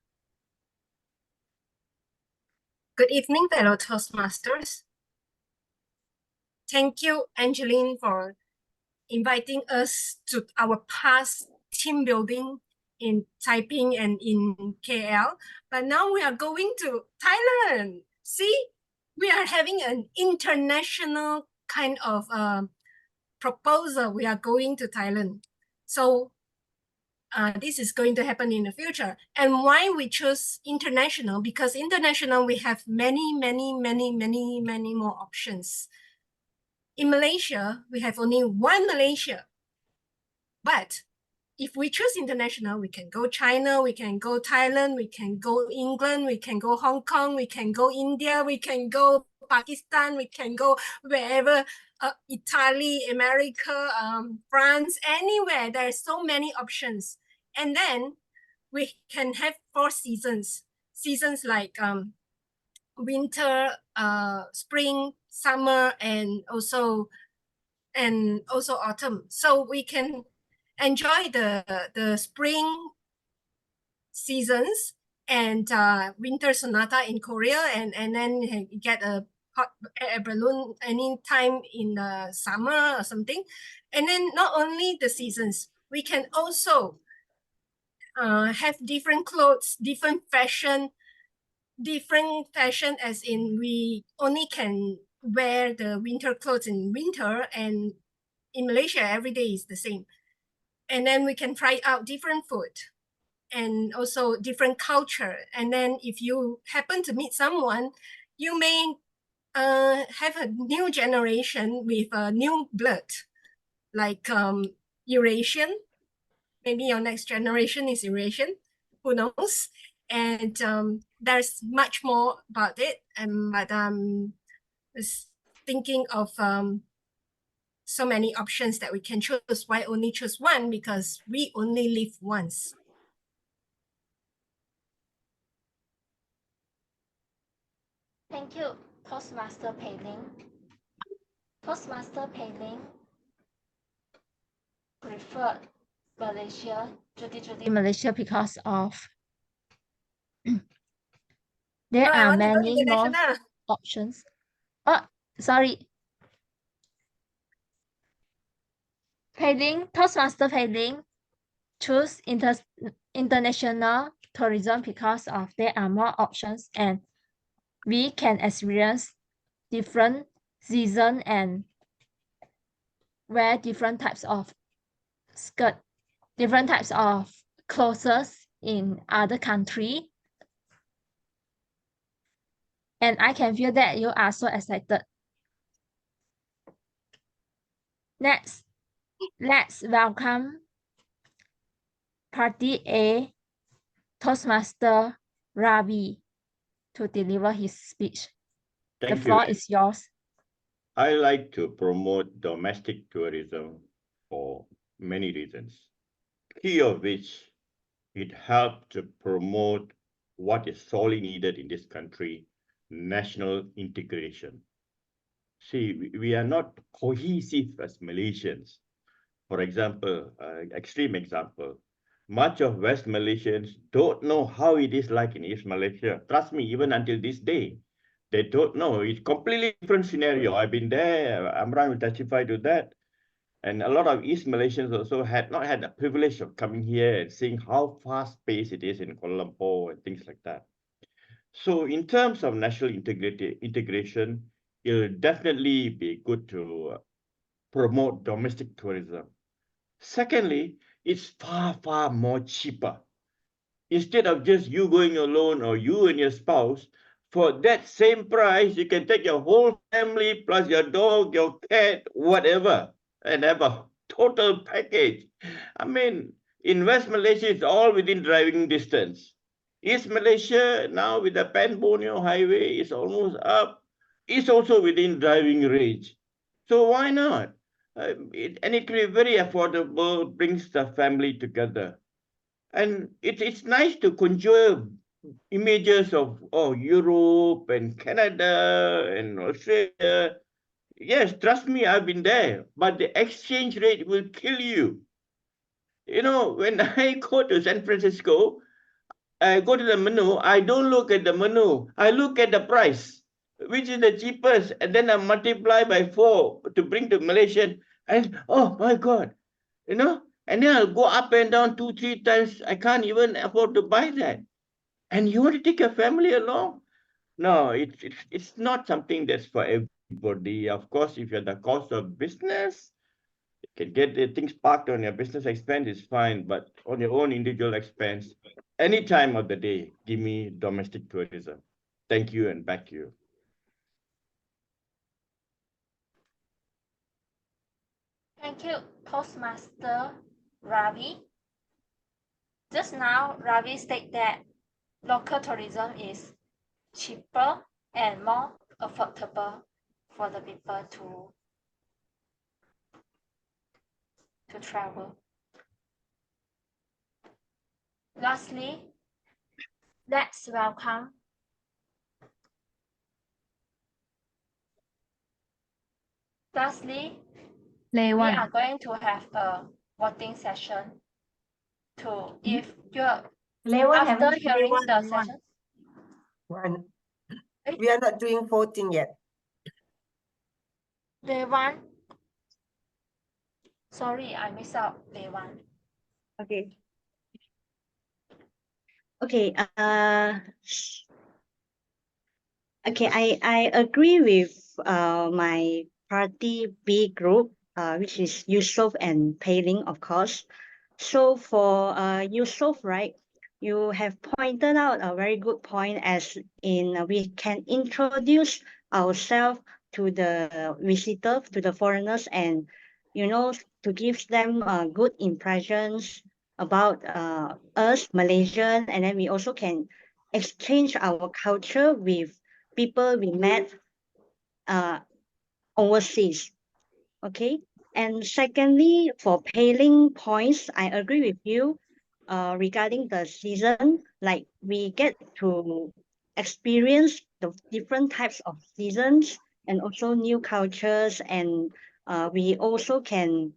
Good evening, fellow Toastmasters. Thank you, Angeline, for inviting us to our past team building in Taiping and in KL. But now we are going to Thailand. See, we are having an international kind of proposal. We are going to Thailand. So this is going to happen in the future. And why we choose international? Because international, we have many more options. In Malaysia, we have only one Malaysia. But if we choose international, we can go China, we can go Thailand, we can go England, we can go Hong Kong, we can go India, we can go Pakistan, we can go wherever, Italy, America, France, anywhere. There are so many options. And then we can have 4 seasons. Seasons like winter, spring, summer, and also autumn. So we can enjoy the spring seasons and winter sonata in Korea, and then get a hot air balloon anytime in the summer or something. And then not only the seasons, we can also have different clothes, different fashion as in we only can wear the winter clothes in winter, and in Malaysia every day is the same. And then we can try out different food and also different culture. And then if you happen to meet someone, you may have a new generation with a new blood, like Eurasian. Maybe your next generation is Eurasian, who knows? And there's much more about it. But I'm just thinking of so many options that we can choose. Why only choose one? Because we only live once. Thank you, Toastmaster Pei Ling. Toastmaster Pei Ling preferred Malaysia, Cuti Malaysia, because of there are many more options. Oh, sorry. Pei Ling, Toastmaster Pei Ling choose international tourism because of there are more options and we can experience different season and wear different types of skirt, different types of clothes in other country. And I can feel that you are so excited. Next, let's welcome Party A, Toastmaster Ravi, to deliver his speech. The floor is yours. I like to promote domestic tourism for many reasons. Key of which, it helped to promote what is sorely needed in this country: national integration. See, we are not cohesive as Malaysians. For example, extreme example, much of West Malaysians don't know how it is like in East Malaysia. Trust me, even until this day, they don't know. It's completely different scenario. I've been there. Amran will testify to that. And a lot of East Malaysians also had not had the privilege of coming here and seeing how fast-paced it is in Kuala Lumpur and things like that. So in terms of national integration, it'll definitely be good to promote domestic tourism. Secondly, it's far, far more cheaper. Instead of just you going alone or you and your spouse, for that same price, you can take your whole family plus your dog, your cat, whatever, and have a total package. I mean, in West Malaysia, it's all within driving distance. East Malaysia, now with the Pan Borneo Highway, is almost up. It's also within driving range. So why not? And it can be very affordable, brings the family together. And it's nice to conjure images of Europe and Canada and Australia. Yes, trust me, I've been there, but the exchange rate will kill you. You know, when I go to San Francisco, I go to the menu, I don't look at the menu, I look at the price, which is the cheapest, and then I multiply by 4 to bring to Malaysian, and oh my God, you know, and then I'll go up and down 2, 3 times. I can't even afford to buy that. And you want to take your family along? No, it's not something that's for everybody. Of course, if you're the cost of business, you can get the things parked on your business expense is fine, but on your own individual expense, any time of the day, give me domestic tourism. Thank you, and back to you. Thank you, Toastmaster Ravi. Just now, Ravi stated that local tourism is cheaper and more affordable for the people to travel. Lastly, let's welcome we are going to have a voting session to if you're after hearing the session. We are not doing voting yet. Day one. Sorry, I missed out day one. Okay. Okay. Okay. I agree with my party B group, which is Yusof and Pei Ling, of course. So for Yusof, right, you have pointed out a very good point, as in we can introduce ourselves to the visitor, to the foreigners, and to give them good impressions about us Malaysian, and then we also can exchange our culture with people we met overseas. Okay. And secondly, for pailing points, I agree with you regarding the season. Like we get to experience the different types of seasons and also new cultures, and we also can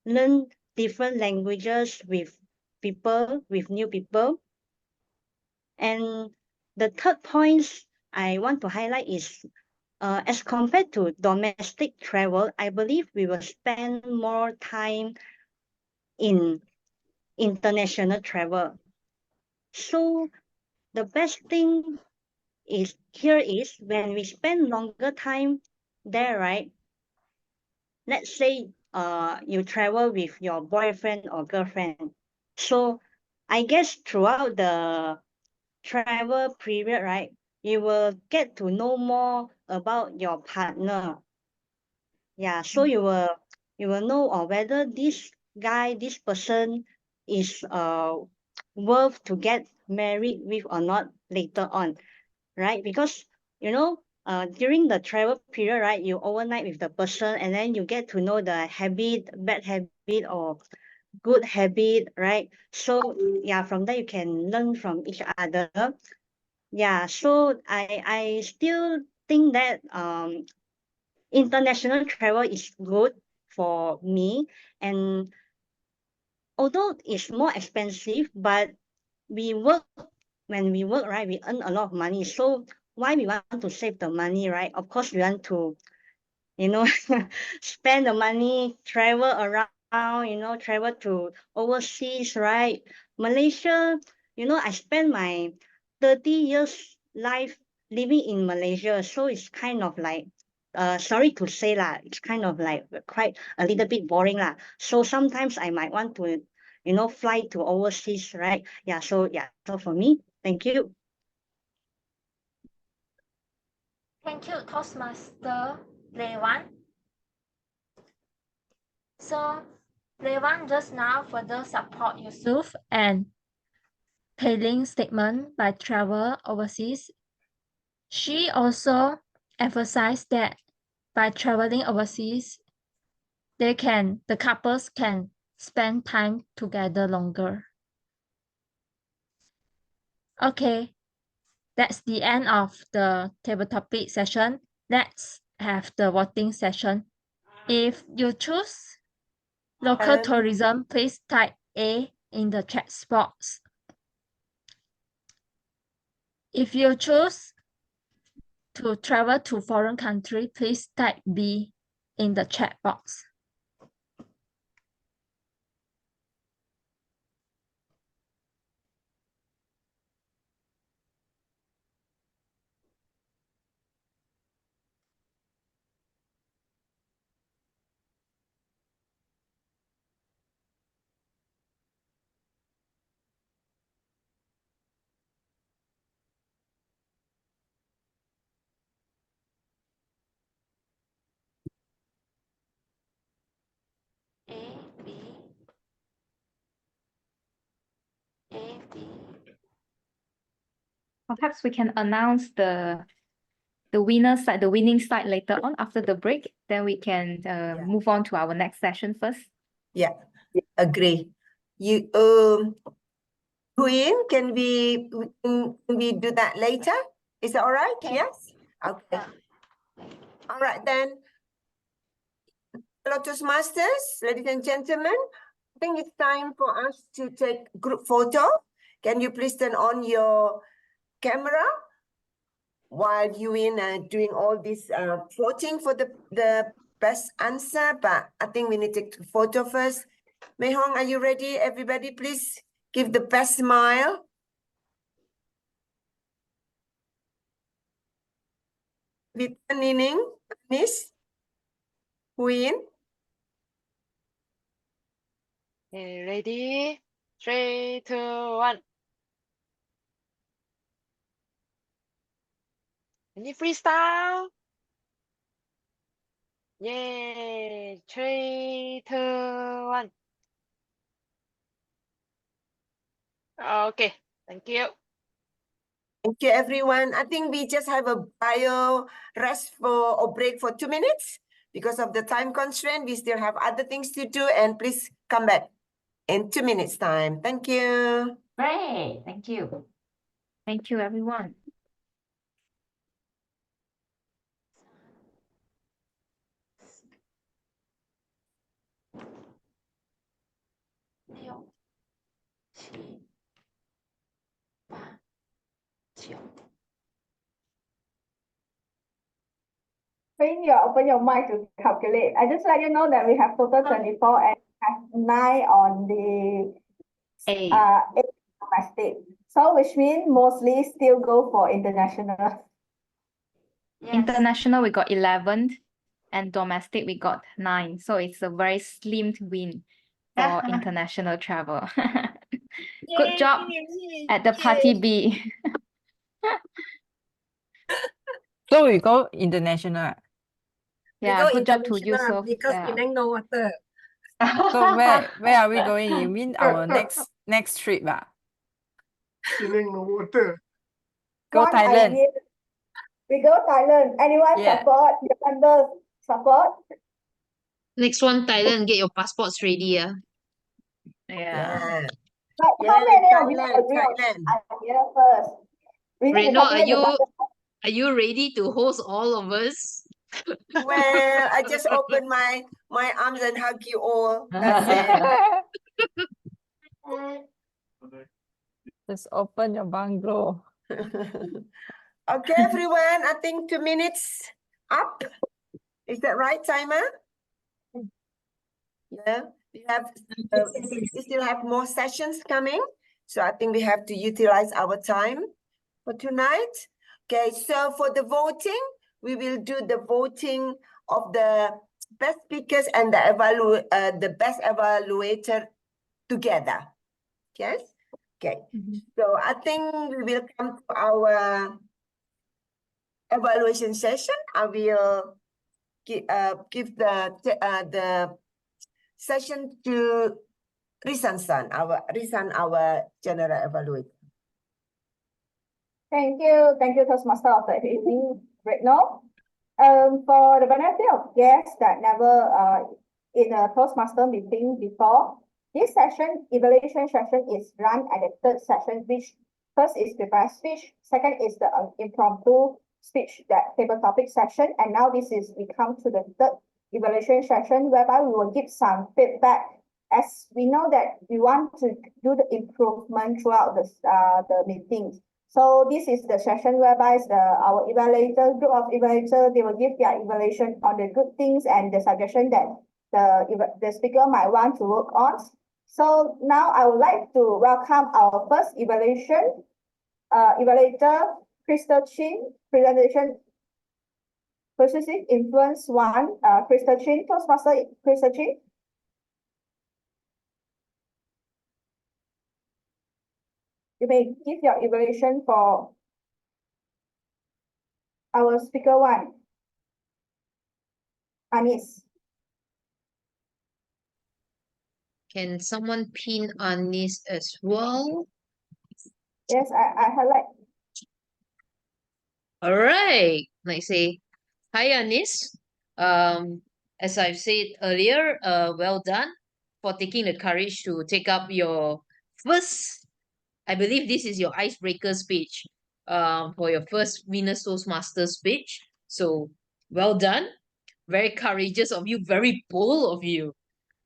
learn different languages with new people. And the third point I want to highlight is as compared to domestic travel, I believe we will spend more time in international travel. So the best thing is when we spend longer time there, right? Let's say you travel with your boyfriend or girlfriend. So I guess throughout the travel period, right, you will get to know more about your partner. Yeah, so you will know whether this person is worth to get married with or not later on, right? Because during the travel period, right, you overnight with the person, and then you get to know the bad habit, or good habit, right? So yeah, from there you can learn from each other. Yeah, so I still think that international travel is good for me, and although it's more expensive, but we work when we work, right, we earn a lot of money. So why we want to save the money, right? Of course, we want to, you know, spend the money, travel around, you know, travel to overseas, right? Malaysia, you know, I spent my 30 years life living in Malaysia. So it's kind of like, sorry to say lah, it's kind of like quite a little bit boring lah. So sometimes I might want to, you know, fly to overseas, right? Yeah, so for me, thank you. Thank you, Toastmaster Lewan. So, Lewan just now further support Yusuf and Pei statement by travel overseas. She also emphasized that by traveling overseas, the couples can spend time together longer. Okay, that's the end of the table topic session. Let's have the voting session. If you choose local tourism, please type A in the chat box. If you choose to travel to foreign country, please type B in the chat box. Perhaps we can announce the winner side, the winning side later on after the break. Then we can move on to our next session first. Yeah, agree. You Queen, can we do that later? Is that all right? Yes. Okay. All right then. Hello, Toastmasters, ladies and gentlemen. I think it's time for us to take group photo. Can you please turn on your camera while you doing all this voting for the best answer? But I think we need to take a photo first. Mei Hong, are you ready? Everybody, please give the best smile. Vita, Nining, Miss, Queen. Okay, ready? 3, 2, 1. Any freestyle? Yay! 3, 2, 1. Okay, thank you. Thank you, everyone. I think we just have a bio rest or break for 2 minutes. Because of the time constraint, we still have other things to do. And please come back in 2 minutes time. Thank you. Great. Thank you. Thank you, everyone. When you open your mic to calculate, I just let you know that we have total 24 and have 9 on the domestic. So which means mostly still go for international. Yes. International, we got 11, and domestic, we got 9. So it's a very slim win for international travel. Good job at the party B. So we go international. Yeah, go good job to international Yusuf. because Yeah. Penang no water. So where are we going? You mean our next trip? Feeling no water. Go One Thailand. idea. We go Thailand. Anyone Yeah. support? Your members support? Next one, Thailand, get your passports ready. Yeah. But Yeah, how many of you Thailand, agree on this Thailand. idea first? We need to Reno, calculate the budget. are you ready to host all of us? Well, I just opened my arms and hug you all. That's it. Just open your bungalow. Okay, everyone. I think 2 minutes up. Is that right, timer? Yeah. We still have more sessions coming, so I think we have to utilize our time for tonight. Okay, so for the voting, we will do the voting of the best speakers and the best evaluator together. Yes. Okay. So I think we will come to our evaluation session. I will give the session to Risan-san, our general evaluator. Thank you, Toastmaster of the evening, Retno. For the benefit of guests that never in a Toastmaster meeting before, this session, evaluation session, is run at the third session, which first is prepared speech, second is the impromptu speech, that table topic session, and now we come to the third evaluation session, whereby we will give some feedback, as we know that we want to do the improvement throughout the meetings. So this is the session whereby our group of evaluators, they will give their evaluation on the good things and the suggestion that the speaker might want to work on. So now I would like to welcome our first evaluator, Crystal Chin, presentation Persuasive Influence 1, Crystal Chin, Toastmaster Crystal Chin. You may give your evaluation for our speaker 1, Anis. Can someone pin Anis as well? Yes, I highlight. All right. Like say, hi Anis. As I've said earlier, well done for taking the courage to take up your first, I believe this is your icebreaker speech, for your first Venus Toastmasters speech. So well done. Very courageous of you, very bold of you,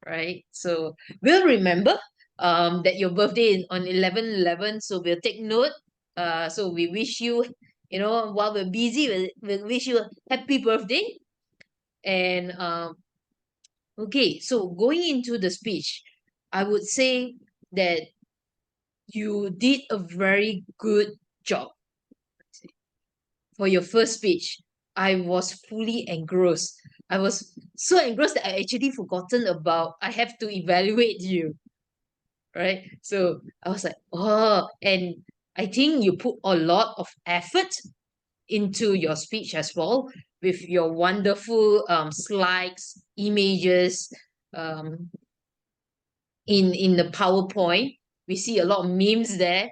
right? So we'll remember that your birthday on 11/11, so we'll take note. So we wish you, while we're busy, we'll wish you a happy birthday. And okay, so going into the speech, I would say that you did a very good job for your first speech. I was fully engrossed. I was so engrossed that I actually forgotten about I have to evaluate you. Right? So I was like, oh, and I think you put a lot of effort into your speech as well, with your wonderful slides, images, in the PowerPoint. We see a lot of memes there,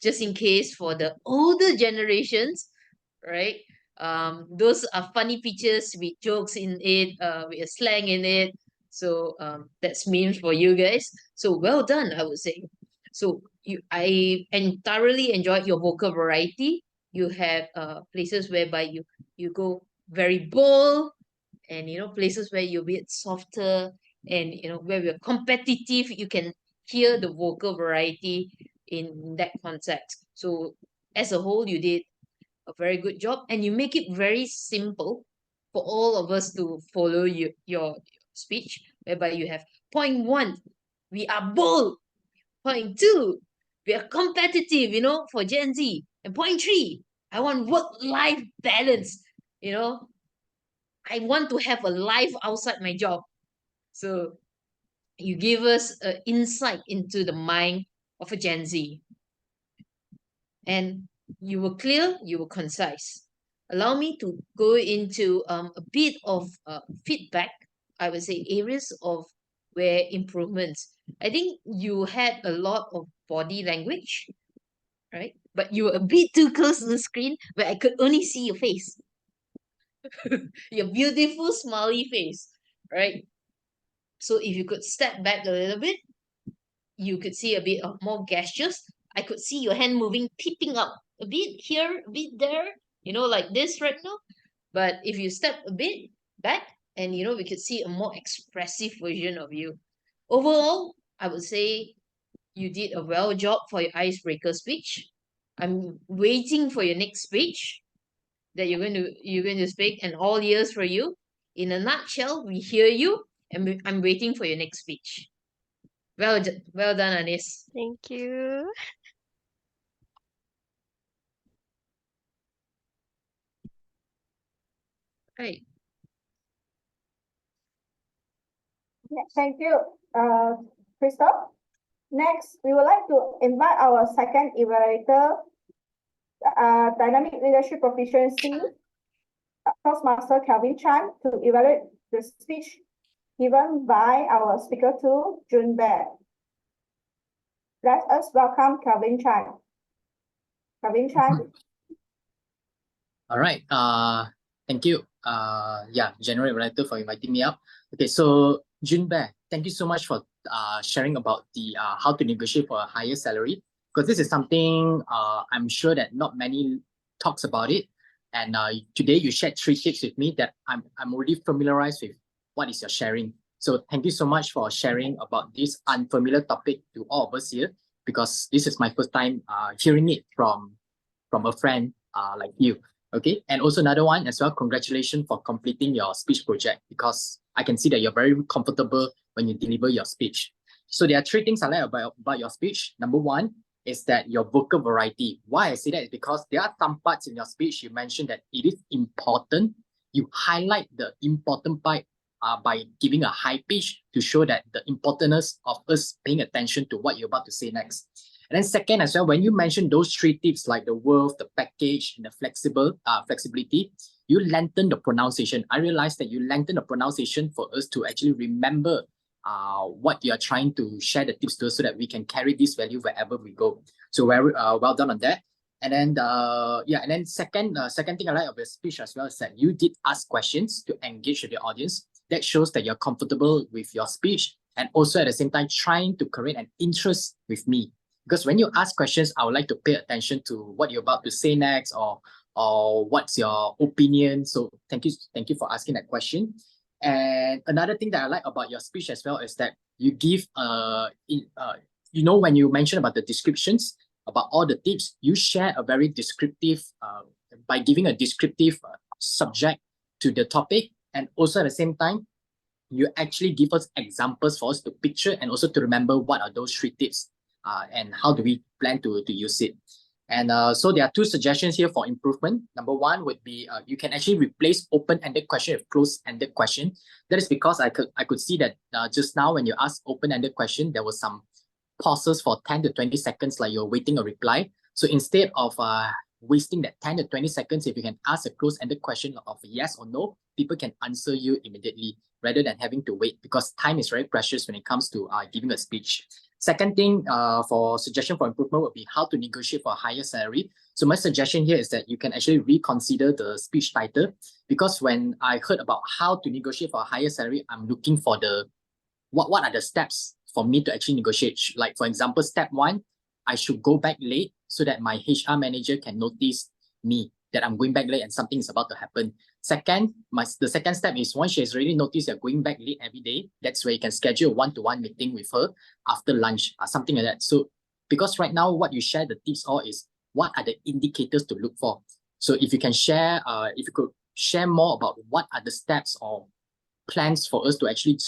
just in case for the older generations, right? Those are funny pictures with jokes in it, with a slang in it. So that's memes for you guys. So well done, I would say. So I thoroughly enjoyed your vocal variety. You have places whereby you go very bold, and places where you're a bit softer, and where we're competitive, you can hear the vocal variety in that context. So as a whole, you did a very good job, and you make it very simple for all of us to follow your speech, whereby you have point 1, we are bold. Point 2, we are competitive, for Gen Z. And point 3, I want work-life balance. I want to have a life outside my job. So you give us an insight into the mind of a Gen Z. And you were clear, you were concise. Allow me to go into a bit of feedback, I would say areas of where improvements. I think you had a lot of body language, right? But you were a bit too close to the screen where I could only see your face. Your beautiful smiley face, right? So if you could step back a little bit, you could see a bit of more gestures. I could see your hand moving, tipping up a bit here, a bit there, like this right now. But if you step a bit back and, we could see a more expressive version of you. Overall, I would say you did a well job for your icebreaker speech. I'm waiting for your next speech that you're going to speak, and all ears for you. In a nutshell, we hear you, and I'm waiting for your next speech. Well done, Anis. Thank you. Right. Thank you, Christoph. Next, we would like to invite our second evaluator, Dynamic Leadership Proficiency, Toastmaster Kelvin Chan, to evaluate the speech given by our speaker two, Jun Bear. Let us welcome Kelvin Chan. Kelvin Chan. All right. Thank you. General Evaluator, for inviting me up. Okay, so Jun Bear, thank you so much for sharing about the how to negotiate for a higher salary, because this is something I'm sure that not many talks about it. And today you shared 3 tips with me that I'm already familiarized with what is your sharing. So thank you so much for sharing about this unfamiliar topic to all of us here, because this is my first time hearing it from a friend like you. Okay, and also another one as well, congratulations for completing your speech project, because I can see that you're very comfortable when you deliver your speech. So there are 3 things I like about your speech. Number 1 is that your vocal variety. Why I say that is because there are some parts in your speech you mentioned that it is important. You highlight the important part by giving a high pitch to show that the importance of us paying attention to what you're about to say next. And then second as well, when you mention those 3 tips like the worth, the package, and the flexibility, you lengthen the pronunciation. I realized that you lengthen the pronunciation for us to actually remember what you are trying to share the tips to us, so that we can carry this value wherever we go. So very well done on that. And then second thing I like of your speech as well is that you did ask questions to engage with the audience. That shows that you're comfortable with your speech, and also at the same time trying to create an interest with me. Because when you ask questions, I would like to pay attention to what you're about to say next, or what's your opinion. So thank you for asking that question. And another thing that I like about your speech as well is that you give when you mention about the descriptions about all the tips, you share a very descriptive by giving a descriptive subject to the topic, and also at the same time you actually give us examples for us to picture and also to remember what are those 3 tips. And how do we plan to use it. And so there are 2 suggestions here for improvement. Number 1 would be you can actually replace open-ended question with closed-ended question. That is because I could see that just now when you asked open-ended question, there was some pauses for 10 to 20 seconds, like you're waiting a reply. So instead of wasting that 10 to 20 seconds, if you can ask a closed-ended question of yes or no, people can answer you immediately rather than having to wait, because time is very precious when it comes to giving a speech. Second thing for suggestion for improvement would be how to negotiate for a higher salary. So my suggestion here is that you can actually reconsider the speech title, because when I heard about how to negotiate for a higher salary, I'm looking for what are the steps for me to actually negotiate. Like for example, step 1, I should go back late so that my HR manager can notice me that I'm going back late and something is about to happen. Second, the second step is once she has already noticed you're going back late every day, that's where you can schedule a one-to-one meeting with her after lunch or something like that. So because right now what you share the tips all is what are the indicators to look for. So if you can share, if you could share more about what are the steps or plans for us to actually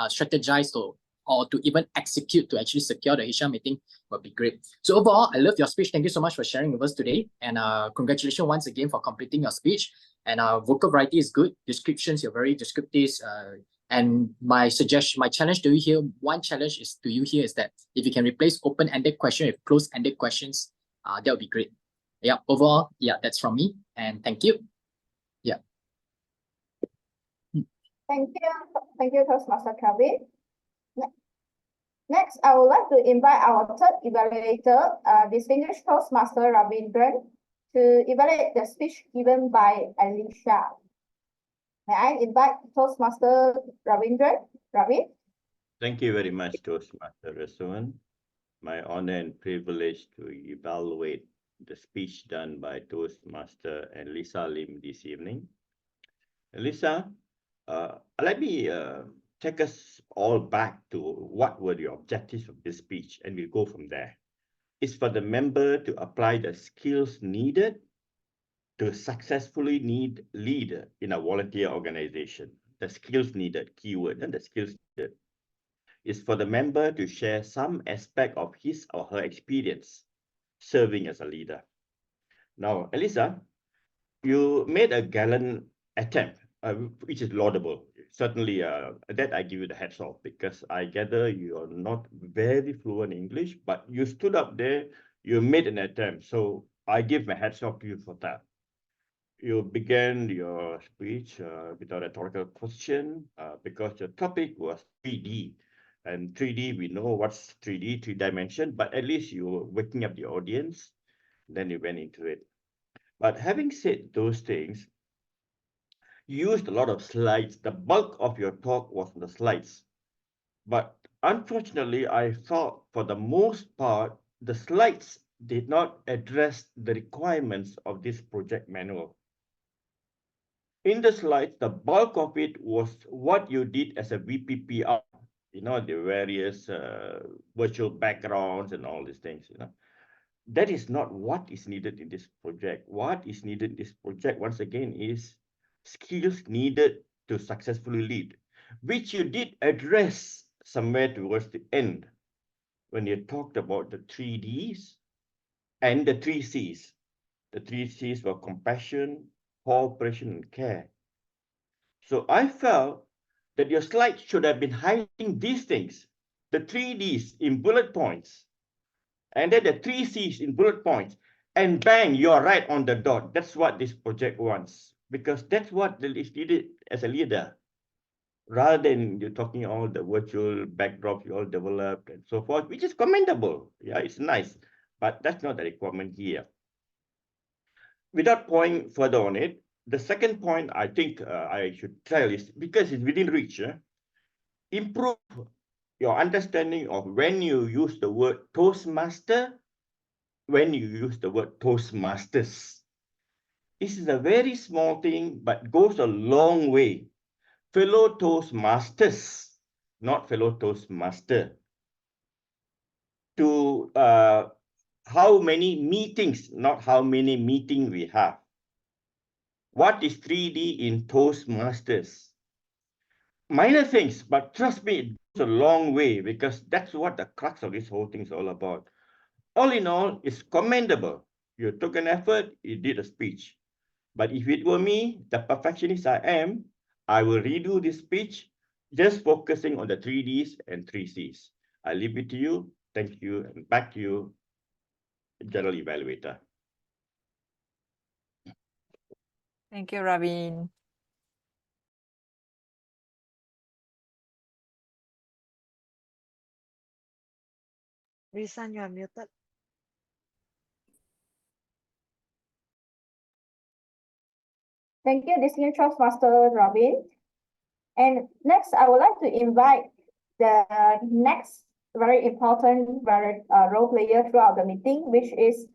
strategize or to even execute to actually secure the HR meeting would be great. So overall, I love your speech. Thank you so much for sharing with us today. And congratulations once again for completing your speech. And vocal variety is good. Descriptions, you're very descriptive. And my challenge to you here, one challenge is to you here is that if you can replace open-ended question with closed-ended questions, that would be great. Yeah, overall, yeah, that's from me. And thank you. Yeah. Thank you, Toastmaster Kelvin. Next, I would like to invite our third evaluator, distinguished Toastmaster Ravindran, to evaluate the speech given by Alicia. May I invite Toastmaster Ravindran? Ravi? Thank you very much, Toastmaster Rasuan. my honor and privilege to evaluate the speech done by Toastmaster and Lisa Lim this evening. Lisa, let me take us all back to what were the objectives of this speech, and we'll go from there. It's for the member to apply the skills needed to successfully lead in a volunteer organization. The skills needed, keyword, and the skills needed is for the member to share some aspect of his or her experience serving as a leader. Now, Elisa, you made a gallant attempt, which is laudable. Certainly, that I give you the hats off, because I gather you are not very fluent in English, but you stood up there, you made an attempt. So I give my hats off to you for that. You began your speech with a rhetorical question because your topic was 3D. And 3D, we know what's 3D, 3-dimension, but at least you were waking up the audience, then you went into it. But having said those things, you used a lot of slides. The bulk of your talk was on the slides. But unfortunately, I thought for the most part, the slides did not address the requirements of this project manual. In the slides, the bulk of it was what you did as a VPPR, you know, the various virtual backgrounds and all these things, you know. That is not what is needed in this project. What is needed in this project, once again, is skills needed to successfully lead, which you did address somewhere towards the end when you talked about the 3Ds and the 3Cs. The 3Cs were compassion, cooperation, and care. So I felt that your slide should have been highlighting these things, the 3Ds in bullet points, and then the 3Cs in bullet points, and bang, you're right on the dot. That's what this project wants, because that's what is needed as a leader, rather than you talking all the virtual backdrops you all developed and so forth, which is commendable. Yeah, it's nice, but that's not the requirement here. Without pointing further on it, the second point I think I should tell is, because it's within reach, improve your understanding of when you use the word Toastmaster, when you use the word Toastmasters. This is a very small thing, but goes a long way. Fellow Toastmasters, not fellow Toastmaster. To how many meetings, not how many meetings we have. What is 3D in Toastmasters? Minor things, but trust me, it goes a long way, because that's what the crux of this whole thing is all about. All in all, it's commendable. You took an effort, you did a speech. But if it were me, the perfectionist I am, I will redo this speech, just focusing on the 3Ds and 3Cs. I leave it to you. Thank you, and back to you, General Evaluator. Thank you, Ravin. Risan, you are muted. Thank you, Distinguished Toastmaster Ravin. And next, I would like to invite the next very important role player throughout the meeting, which is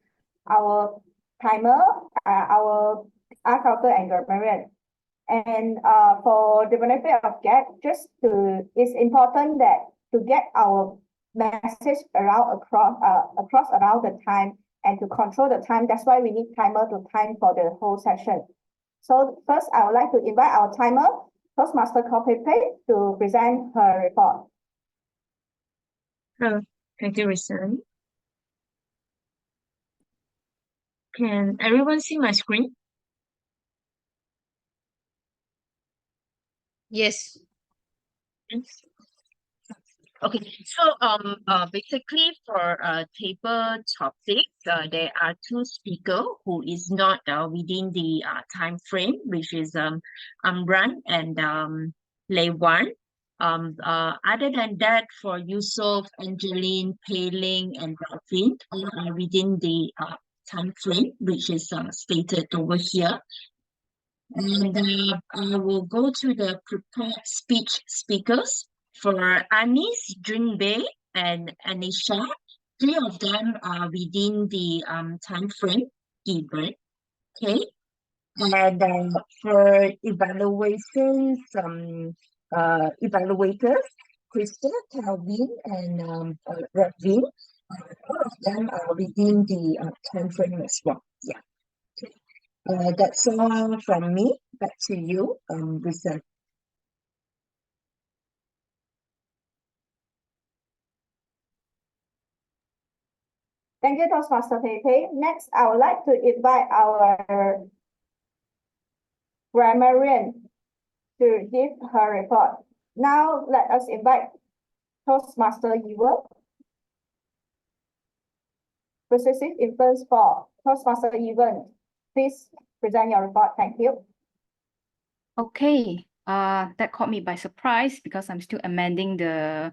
our timer, our counter and grammarian. And for the benefit of guests, it's important that to get our message around across around the time and to control the time. That's why we need timer to time for the whole session. So first, I would like to invite our timer, Toastmaster Kopepe, to present her report. Thank you, Risan. Can everyone see my screen? Yes. Okay, so basically for table topics, there are two speakers who is not within the time frame, which is Amran and Leiwan. Other than that, for Yusuf, Angeline, Pei Ling, and Ravin, all are within the time frame, which is stated over here. And I will go to the prepared speech speakers. For Anis, Junbei, and Anisha, 3 of them are within the time frame given. Okay. And for evaluations, evaluators, Krista, Calvin, and Redvin, all of them are within the time frame as well. Yeah. Okay. That's all from me. Back to you, Lisa. Thank you, Toastmaster Pepe. Next, I would like to invite our grammarian to give her report. Now, let us invite Toastmaster Ewan. Possessive influence for Toastmaster Ewan. Please present your report. Thank you. Okay, that caught me by surprise because I'm still amending the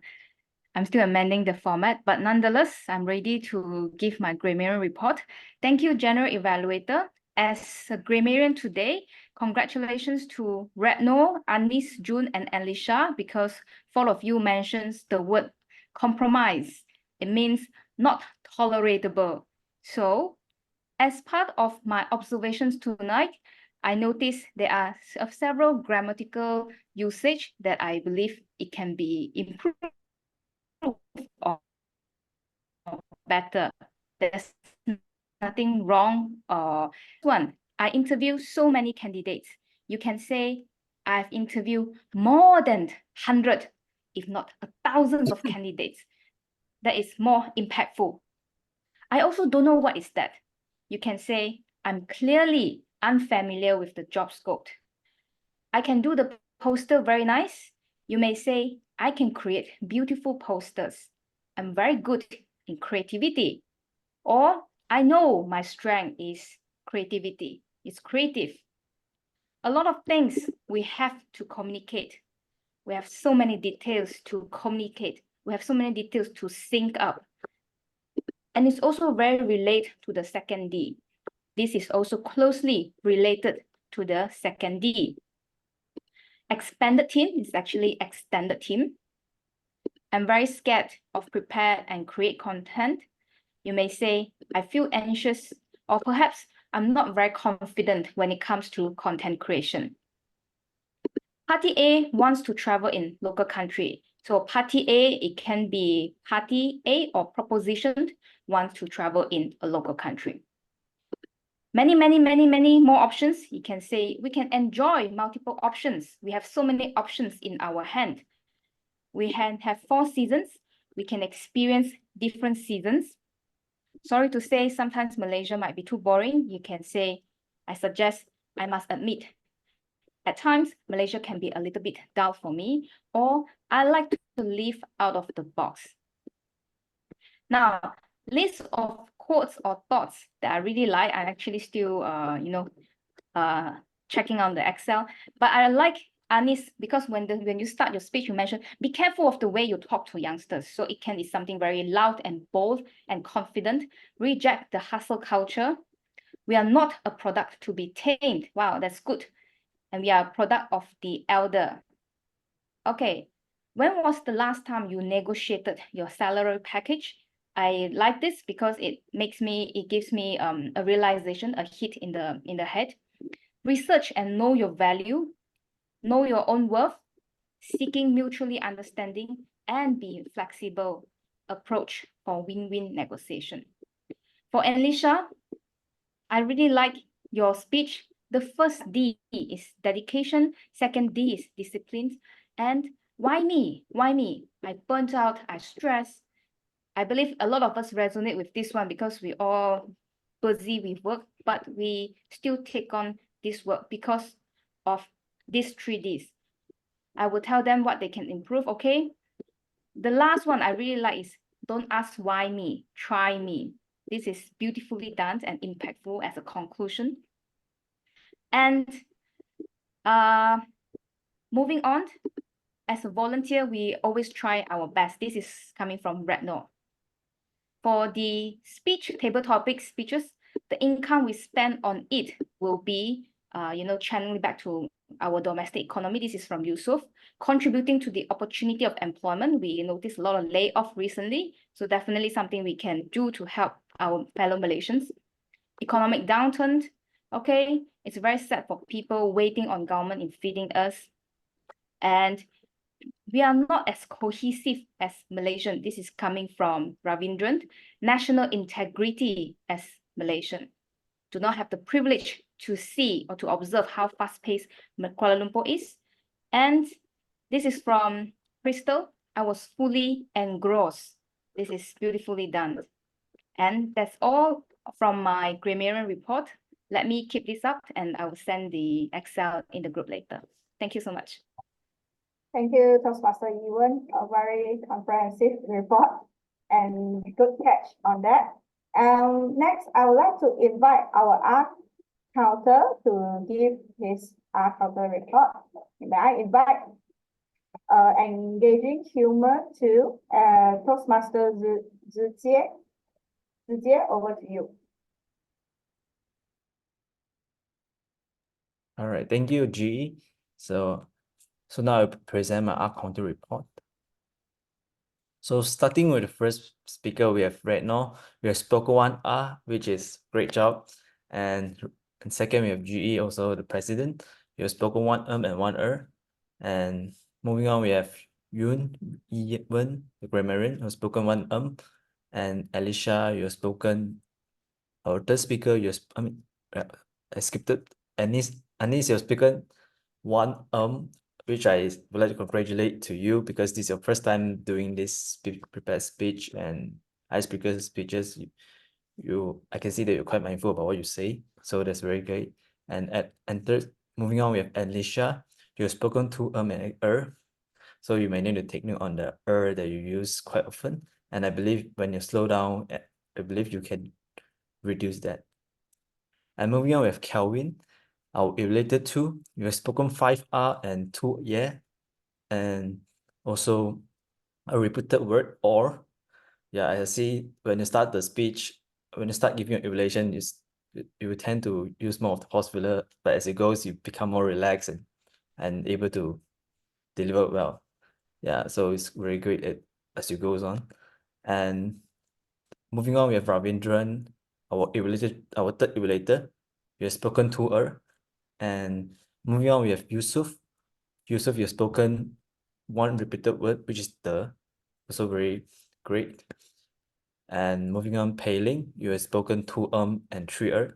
format, but nonetheless, I'm ready to give my grammarian report. Thank you, General Evaluator. As a grammarian today, congratulations to Retno, Anis, June, and Alicia, because 4 of you mentions the word compromise. It means not tolerable. So, as part of my observations tonight, I noticed there are several grammatical usage that I believe it can be improved or better. There's nothing wrong. One, I interview so many candidates. You can say I've interviewed more than 100, if not thousands of candidates. That is more impactful. I also don't know what is that. You can say I'm clearly unfamiliar with the job scope. I can do the poster very nice. You may say I can create beautiful posters. I'm very good in creativity. Or I know my strength is creativity. It's creative. A lot of things we have to communicate. We have so many details to communicate. We have so many details to sync up. And it's also very related to the second D. This is also closely related to the second D. Expanded team is actually extended team. I'm very scared of prepare and create content. You may say, I feel anxious, or perhaps I'm not very confident when it comes to content creation. Party A wants to travel in local country. So party A, it can be party A or proposition wants to travel in a local country. Many more options. You can say we can enjoy multiple options. We have so many options in our hand. We have 4 seasons. We can experience different seasons. Sorry to say, sometimes Malaysia might be too boring. You can say, I must admit, at times, Malaysia can be a little bit dull for me, or I like to live out of the box. Now, list of quotes or thoughts that I really like. I'm actually still, checking on the Excel, but I like Anis because when you start your speech, you mentioned, be careful of the way you talk to youngsters. So it can be something very loud and bold and confident. Reject the hustle culture. We are not a product to be tamed. Wow, that's good. And we are a product of the elder. Okay, when was the last time you negotiated your salary package? I like this because it gives me a realization, a hit in the head. Research and know your value, know your own worth, seeking mutually understanding, and be flexible approach for win-win negotiation. For Alicia, I really like your speech. The first D is dedication, second D is discipline, and why me? Why me? I burnt out, I stressed. I believe a lot of us resonate with this one because we all busy with work, but we still take on this work because of these 3 Ds. I will tell them what they can improve, okay? The last one I really like is don't ask why me, try me. This is beautifully done and impactful as a conclusion. And moving on, as a volunteer, we always try our best. This is coming from Retno. For the speech, table topic speeches, the income we spend on it will be, channeling back to our domestic economy. This is from Yusuf. Contributing to the opportunity of employment. We noticed a lot of layoff recently. So definitely something we can do to help our fellow Malaysians. Economic downturn. Okay, it's very sad for people waiting on government in feeding us. And we are not as cohesive as Malaysian. This is coming from Ravindran. National integrity as Malaysian. Do not have the privilege to see or to observe how fast-paced Kuala Lumpur is. And this is from Crystal. I was fully engrossed. This is beautifully done. And that's all from my grammarian report. Let me keep this up and I will send the Excel in the group later. Thank you so much. Thank you, Toastmaster Ewan. A very comprehensive report and good catch on that. Next, I would like to invite our art counter to give his art counter report. May I invite engaging humor to Toastmaster Zijie. Zijie, over to you. All right, thank you, GE. So now I present my art counter report. So starting with the first speaker, we have Retno. We have spoken 1R, which is great job. And second, we have GE, also the president. You have spoken 1 and 1 And moving on, we have Yoon Yi-wen, the grammarian, who has spoken 1 And Alicia, you have spoken. Our third speaker, I skipped it. Anis, you have spoken 1 which I would like to congratulate to you because this is your first time doing this prepared speech and icebreaker speeches. I can see that you're quite mindful about what you say, so that's very great. And third, moving on, we have Alicia. You have spoken 2 and so you may need to take note on the that you use quite often. And I believe when you slow down, I believe you can reduce that. And moving on, we have Kelvin. Related to, you have spoken 5R and 2 and also a repeated word or. Yeah, I see when you start the speech, when you start giving an evaluation, you will tend to use more of the pause filler, but as it goes, you become more relaxed and able to deliver well. Yeah, so it's very great as it goes on. And moving on, we have Ravindran, our third evaluator. You have spoken 2 And moving on, we have Yusuf. Yusuf, you've spoken 1 repeated word, which is the, also very great. And moving on, Pei Ling, you have spoken 2 and 3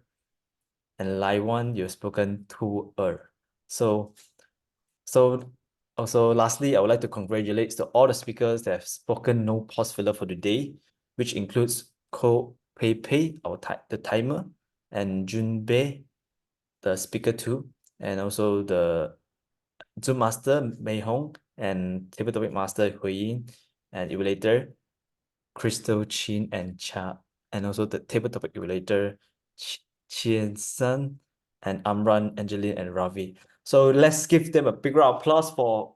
And Lai Wan, you have spoken 2 So also lastly, I would like to congratulate to all the speakers that have spoken no pause filler for the day, which includes Ko Pei Pei, the timer, and Jun Bei, the speaker 2, and also the Zoom master Mei Hong and table topic master Hui Yin and evaluator Crystal Chin and Cha, and also the table topic evaluator Chien San and Amran, Angeline, and Ravi. So let's give them a big round of applause for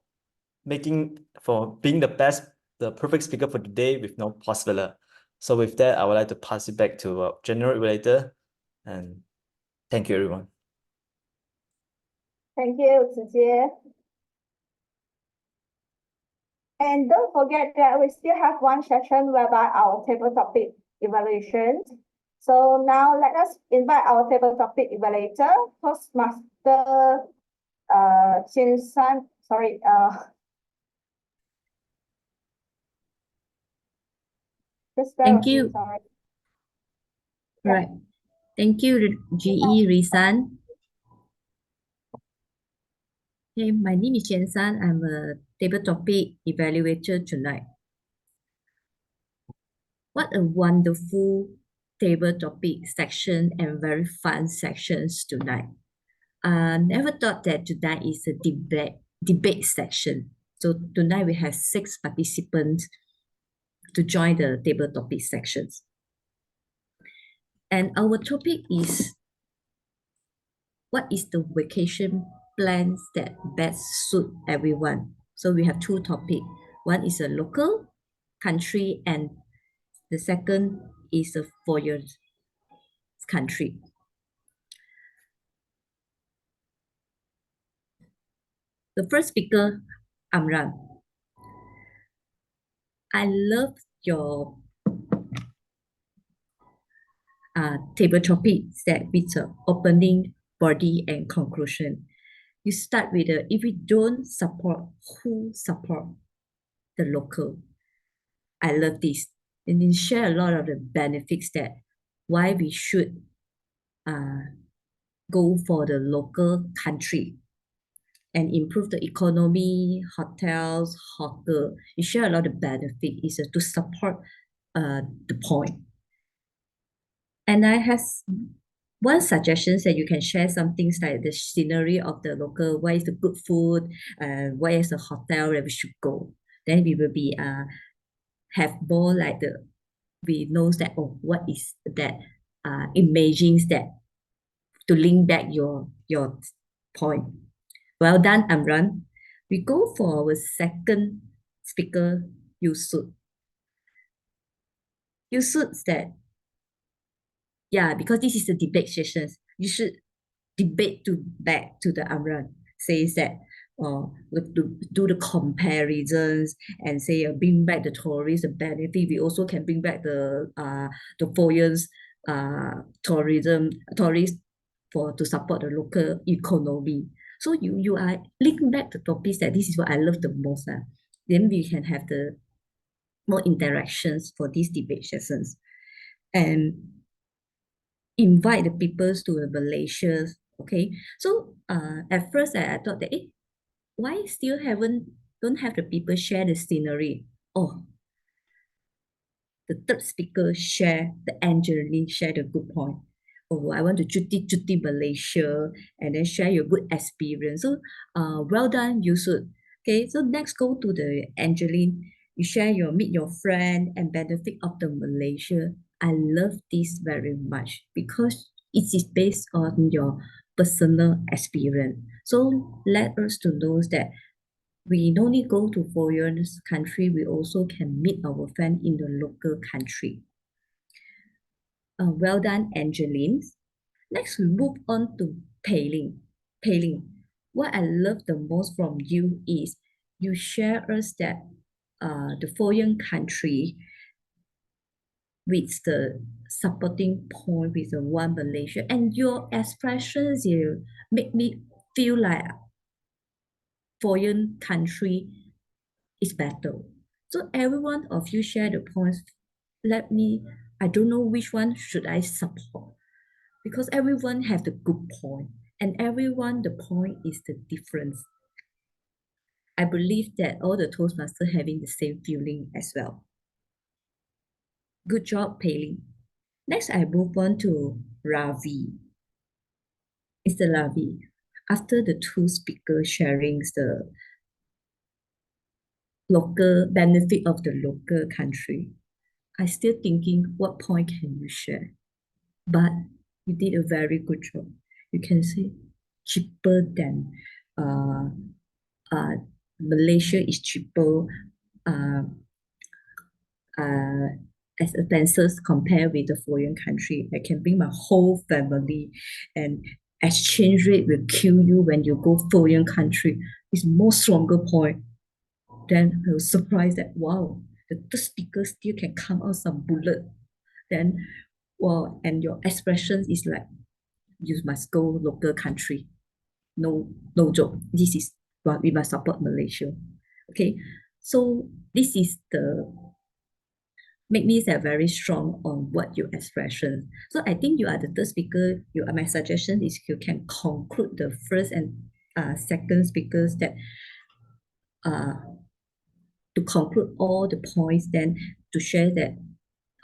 being the perfect speaker for the day with no pause filler. So with that, I would like to pass it back to general evaluator, and thank you, everyone. Thank you, Zijie. And don't forget that we still have one session whereby our table topic evaluation. So now let us invite our table topic evaluator, Toastmaster Chin San. Sorry. Thank you. Sorry. Right. Thank you, GE Risan. Hey, my name is Chen San. I'm a table topic evaluator tonight. What a wonderful table topic section and very fun sections tonight. Never thought that tonight is a debate section. So tonight we have 6 participants to join the table topic sections. And our topic is, what is the vacation plans that best suit everyone? So we have 2 topics. One is a local country and the second is a foreign country. The first speaker, Amran. I love your table topics that with opening, body, and conclusion. You start with if we don't support, who support the local? I love this. And then share a lot of the benefits that why we should go for the local country and improve the economy, hotels, hawker. You share a lot of benefit is to support the point. And I have one suggestion that you can share some things like the scenery of the local, where is the good food, where is the hotel that we should go. Then we will be have more like we know that what is that imagines that to link back your point. Well done, Amran. We go for our second speaker, Yusuf. Yusuf said, yeah, because this is the debate sessions, you should debate back to the Amran, says that do the comparisons and say bring back the tourists, the benefit. We also can bring back the foreigners tourists to support the local economy. So you are linking back the topics that this is what I love the most. Then we can have the more interactions for these debate sessions. And invite the people to Malaysia. Okay, so at first I thought that why still don't have the people share the scenery? Oh, the third speaker the Angeline share the good point. Oh, I want to cuti Malaysia and then share your good experience. So well done, Yusuf. Okay, so next go to the Angeline. You share meet your friend and benefit of the Malaysia. I love this very much because it is based on your personal experience. So let us to know that we don't need go to foreign country. We also can meet our friend in the local country. Well done, Angeline. Next, we move on to Pei Ling, what I love the most from you is you share us that the foreign country with the supporting point with the one Malaysia, and your expressions you make me feel like foreign country is better. So every one of you share the points. I don't know which one should I support because everyone have the good point and everyone the point is the difference. I believe that all the Toastmasters having the same feeling as well. Good job, Pei. Next, I move on to Ravi. Mr. Ravi, after the two speakers sharing the local benefit of the local country, I still thinking what point can you share? But you did a very good job. You can say cheaper than Malaysia is cheaper as expenses compared with the foreign country. I can bring my whole family and exchange rate will kill you when you go foreign country. It's more stronger point. Then I was surprised that wow, the speaker still can come out some bullet. Then wow, and your expression is like you must go local country. No joke. This is what we must support Malaysia. Okay, so this is the make me say very strong on what your expression. So I think you are the third speaker. My suggestion is you can conclude the first and second speakers that to conclude all the points, then to share that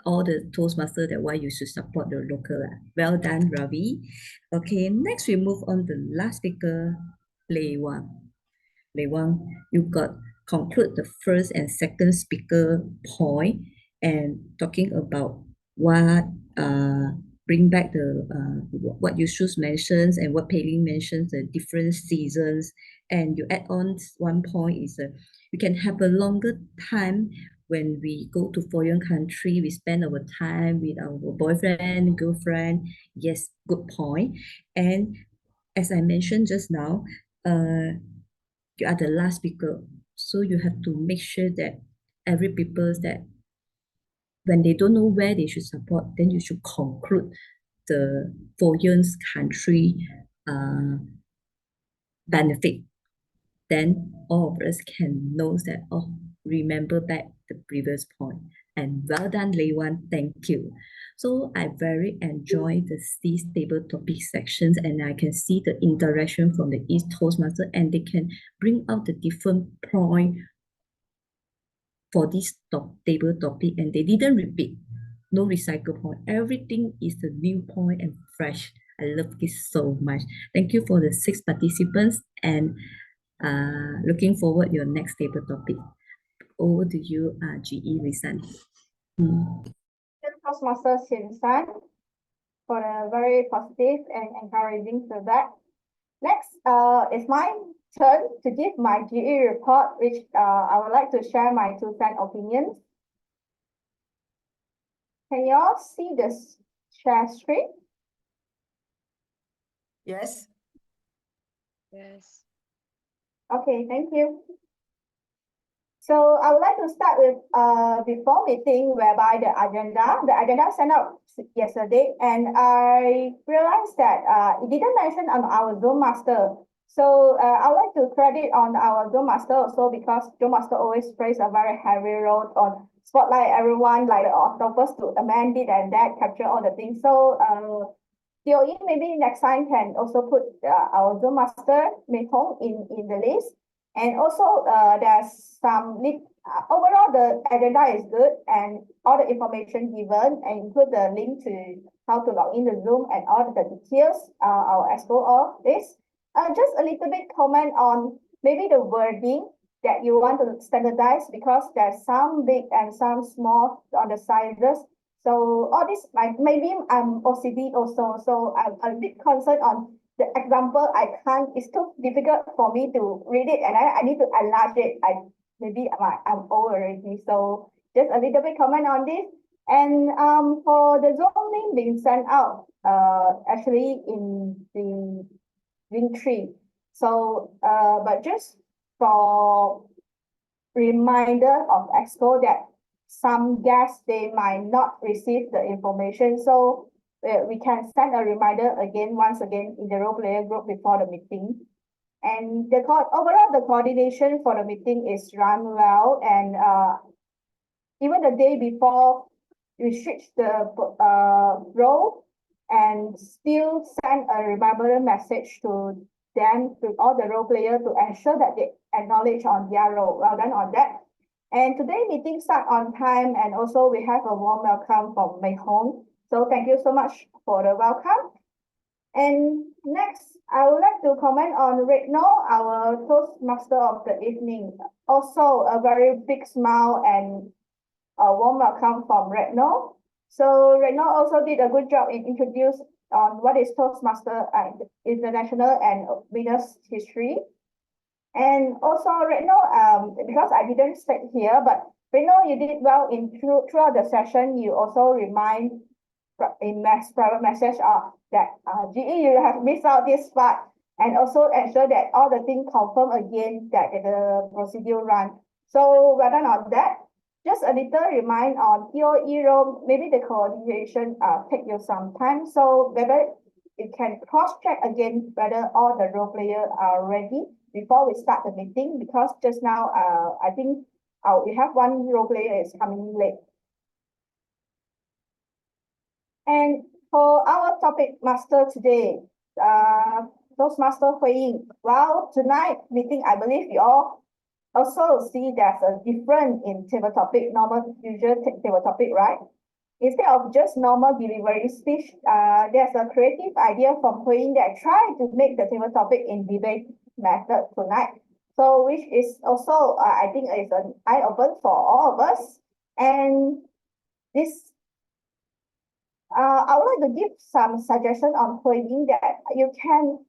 all the Toastmasters that why you should support the local. Well done, Ravi. Okay, next we move on the last speaker, Lei Wang. Lei Wang, you got conclude the first and second speaker point and talking about what bring back the what you should mentions and what Pei Ling mentions the different seasons, and you add on one point is you can have a longer time when we go to foreign country. We spend our time with our boyfriend, girlfriend. Yes, good point. And as I mentioned just now, you are the last speaker. So you have to make sure that every people that when they don't know where they should support, then you should conclude the foreign country benefit. Then all of us can know that, oh, remember back the previous point. And well done, Leiwan, thank you. So I very enjoy these table topic sections, and I can see the interaction from the East Toastmaster, and they can bring out the different point for this table topic, and they didn't repeat. No recycle point. Everything is the new point and fresh. I love this so much. Thank you for the 6 participants, and looking forward your next table topic. Over to you, GE Risan. Toastmaster Shin-san for a very positive and encouraging feedback. Next, it's my turn to give my GE report, which I would like to share my 2 cent opinions. Can you all see this share screen? Yes. Yes. Okay, thank you. So I would like to start with before meeting whereby the agenda sent out yesterday, and I realized that it didn't mention on our Zoom master. So I would like to credit on our Zoom master also, because Zoom master always plays a very heavy role on spotlight everyone like the octopus to amend it and that, capture all the things. So COE maybe next time can also put our Zoom master Mei Hong in the list. And also there's some overall the agenda is good, and all the information given, and include the link to how to log in the Zoom and all the details. I'll explore all this. Just a little bit comment on maybe the wording that you want to standardize, because there's some big and some small on the sizes. So all this, like maybe I'm OCD also, so I'm a bit concerned on the example. It's too difficult for me to read it, and I need to enlarge it. Maybe I'm old already, so just a little bit comment on this. And for the Zoom link being sent out, actually in the link tree. So but just for reminder of Expo that some guests, they might not receive the information. So we can send a reminder once again in the role player group before the meeting. And overall, the coordination for the meeting is run well. And even the day before, we switch the role and still send a reminder message to them, to all the role players, to ensure that they acknowledge on their role. Well done on that. And today meeting start on time, and also we have a warm welcome from Mei Hong. So thank you so much for the welcome. And next, I would like to comment on Redno, our Toastmaster of the evening. Also a very big smile and a warm welcome from Redno. So Redno also did a good job in introduce on what is Toastmaster and international and Venus history. And also Redno, because I didn't state here, but Redno, you did well throughout the session. You also remind in private message that GE, you have missed out this part, and also ensure that all the things confirm again that the procedure run. So well done on that. Just a little remind on POE role, maybe the coordination take you some time. So whether you can cross-check again whether all the role players are ready before we start the meeting, because just now I think we have one role player is coming late. And for our topic master today, Toastmaster Hui-Ying. Well, tonight meeting, I believe you all also see there's a difference in table topic, normal usual table topic, right? Instead of just normal delivery speech, there's a creative idea from Hui-Ying that try to make the table topic in debate method tonight. So which is also, I think, is an eye-open for all of us. And this, I would like to give some suggestion on Hui-Ying that you can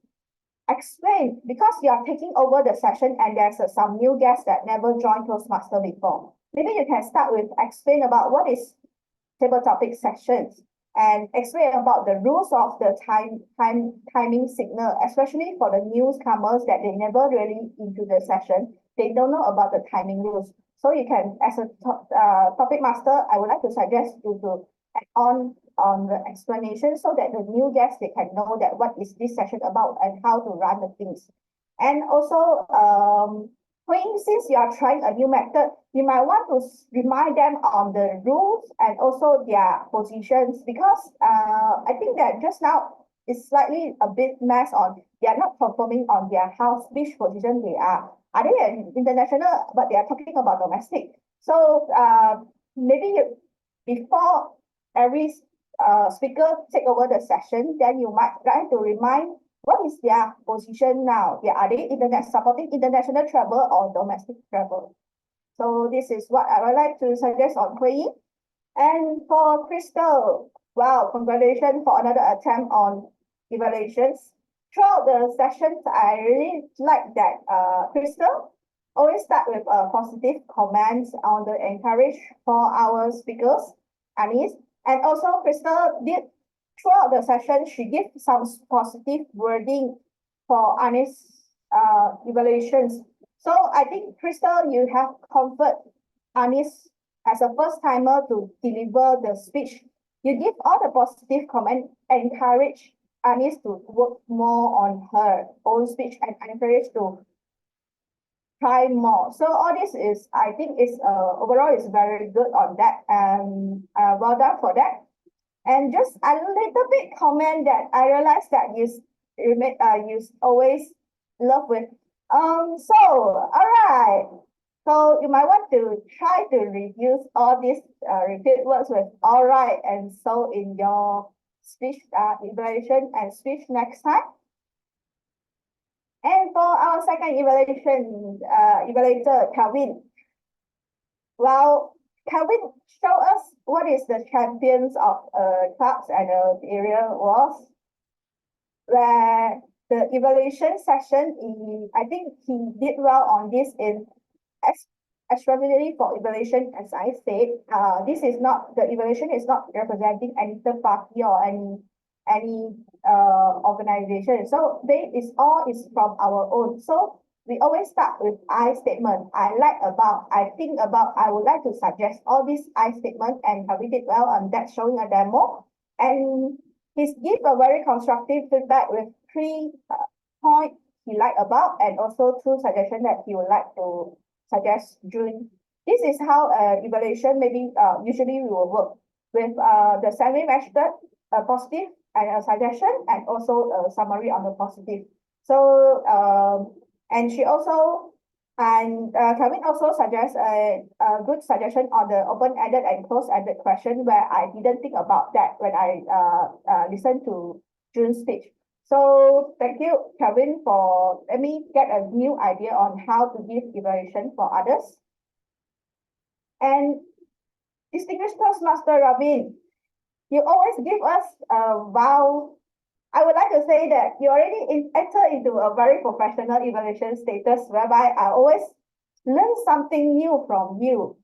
explain, because you are taking over the session and there's some new guests that never joined Toastmaster before. Maybe you can start with explain about what is table topic sessions, and explain about the rules of the timing signal, especially for the newcomers that they never really into the session. They don't know about the timing rules. So you can, as a topic master, I would like to suggest you to add on the explanation so that the new guests, they can know that what is this session about and how to run the things. And also, since you are trying a new method, you might want to remind them on the rules and also their positions, because I think that just now it's slightly a bit mess on, they are not confirming on their house which position they are. Are they an international, but they are talking about domestic? So maybe before every speaker take over the session, then you might try to remind what is their position now. Are they supporting international travel or domestic travel? So this is what I would like to suggest on Hui. And for Crystal, wow, congratulations for another attempt on evaluations. Throughout the sessions, I really like that Crystal always start with positive comments on the encourage for our speakers, Anis. And also Crystal did throughout the session, she gave some positive wording for Anis evaluations. So I think, Crystal, you have comfort Anis as a first timer to deliver the speech. You give all the positive comment, encourage Anis to work more on her own speech and encourage to try more. So all this is, I think, is overall is very good on that, and well done for that. And just a little bit comment that I realized that you always love with. So all right. So you might want to try to reduce all these repeat words with all right and so in your speech evaluation and speech next time. And for our second evaluation evaluator, Calvin. Well, Calvin, show us what is the champions of clubs and area was, where the evaluation session, I think he did well on this especially for evaluation, as I said. This is not, the evaluation is not representing any third party or any organization. So they is all is from our own. So we always start with I statement. I like about, I think about, I would like to suggest all these I statement, and we did well on that, showing a demo. And he's give a very constructive feedback with 3 points he like about, and also 2 suggestions that he would like to suggest during. This is how evaluation maybe usually we will work with the summary method, a positive and a suggestion, and also a summary on the positive. So and she also, and Kevin also suggests a good suggestion on the open-ended and closed-ended question, where I didn't think about that when I listened to June's speech. So thank you, Kevin, for let me get a new idea on how to give evaluation for others. And distinguished Toastmaster Ravin, you always give us wow. I would like to say that you already enter into a very professional evaluation status, whereby I always learn something new from you.